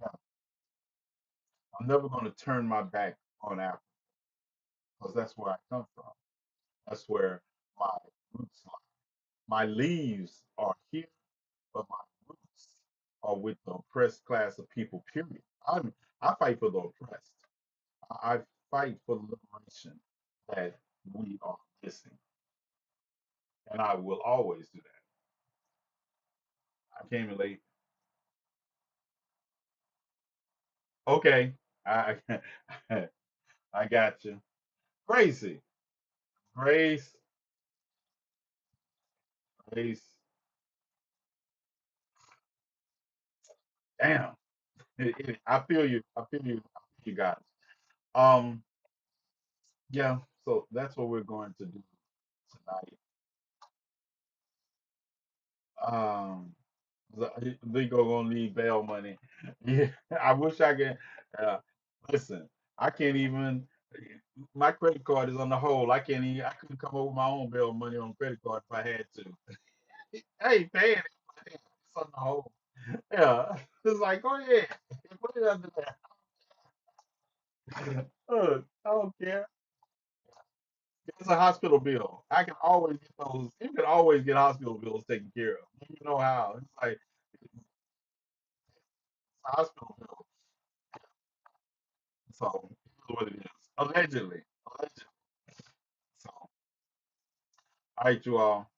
Yeah, I'm never going to turn my back on Africa because that's where I come from. That's where my roots lie. My leaves are here, but my roots are with the oppressed class of people. Period. I fight for the oppressed. I fight for the liberation that we are missing, and I will always do that. I came in late. Okay, I I got you. Gracie, Grace, Grace. Damn, I feel you. I feel you. I feel you guys. Um, yeah. So that's what we're going to do tonight. Um, Lego gonna need bail money. Yeah, I wish I could. Uh, listen, I can't even. My credit card is on the hold. I can't even. I couldn't come up with my own bail money on credit card if I had to. I ain't paying it. But it's on the hold. Yeah, it's like go ahead, put it under there. I don't care. It's a hospital bill. I can always get those. You can always get hospital bills taken care of. You know how? It's like it's a hospital bill. So here's what it is. Allegedly. Allegedly. So all right, you all.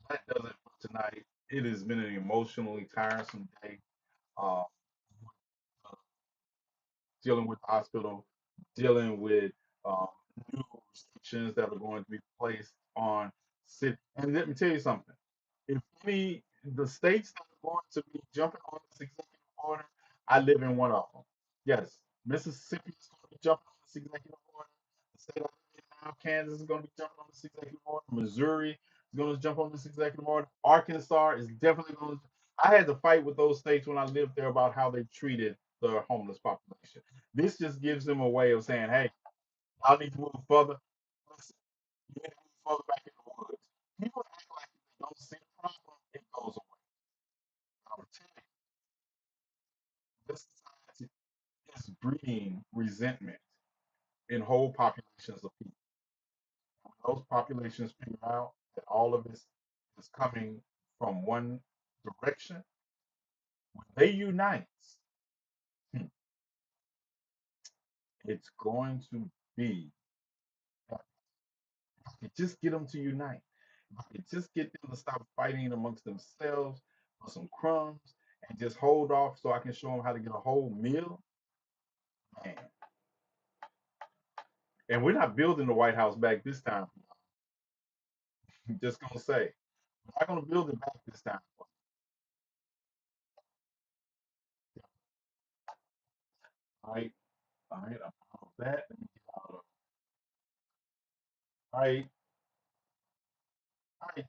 That does it for tonight. It has been an emotionally tiresome day. Uh, Dealing with the hospital, dealing with um, new restrictions that are going to be placed on city. And let me tell you something. If any the states that are going to be jumping on this executive order, I live in one of them. Yes, Mississippi is going to be jumping on this executive order. The state I live in now, Kansas, is going to be jumping on this executive order. Missouri is going to jump on this executive order. Arkansas is definitely going to. I had to fight with those states when I lived there about how they treated the homeless population. This just gives them a way of saying, hey, y'all need to move further. Listen, you need to move further back in the woods. People act like if they don't see the problem, it goes away. I'm telling you, this society is breeding resentment in whole populations of people. When those populations figure out that all of this is coming from one direction, when they unite, hmm, it's going to be, if I could just get them to unite, if I could just get them to stop fighting amongst themselves for some crumbs and just hold off so I can show them how to get a whole meal, man. And we're not building the White House back this time. I'm just gonna say, we're not gonna build it back this time. All right, all right, I'm out of that. Let me get out of. All right, all right.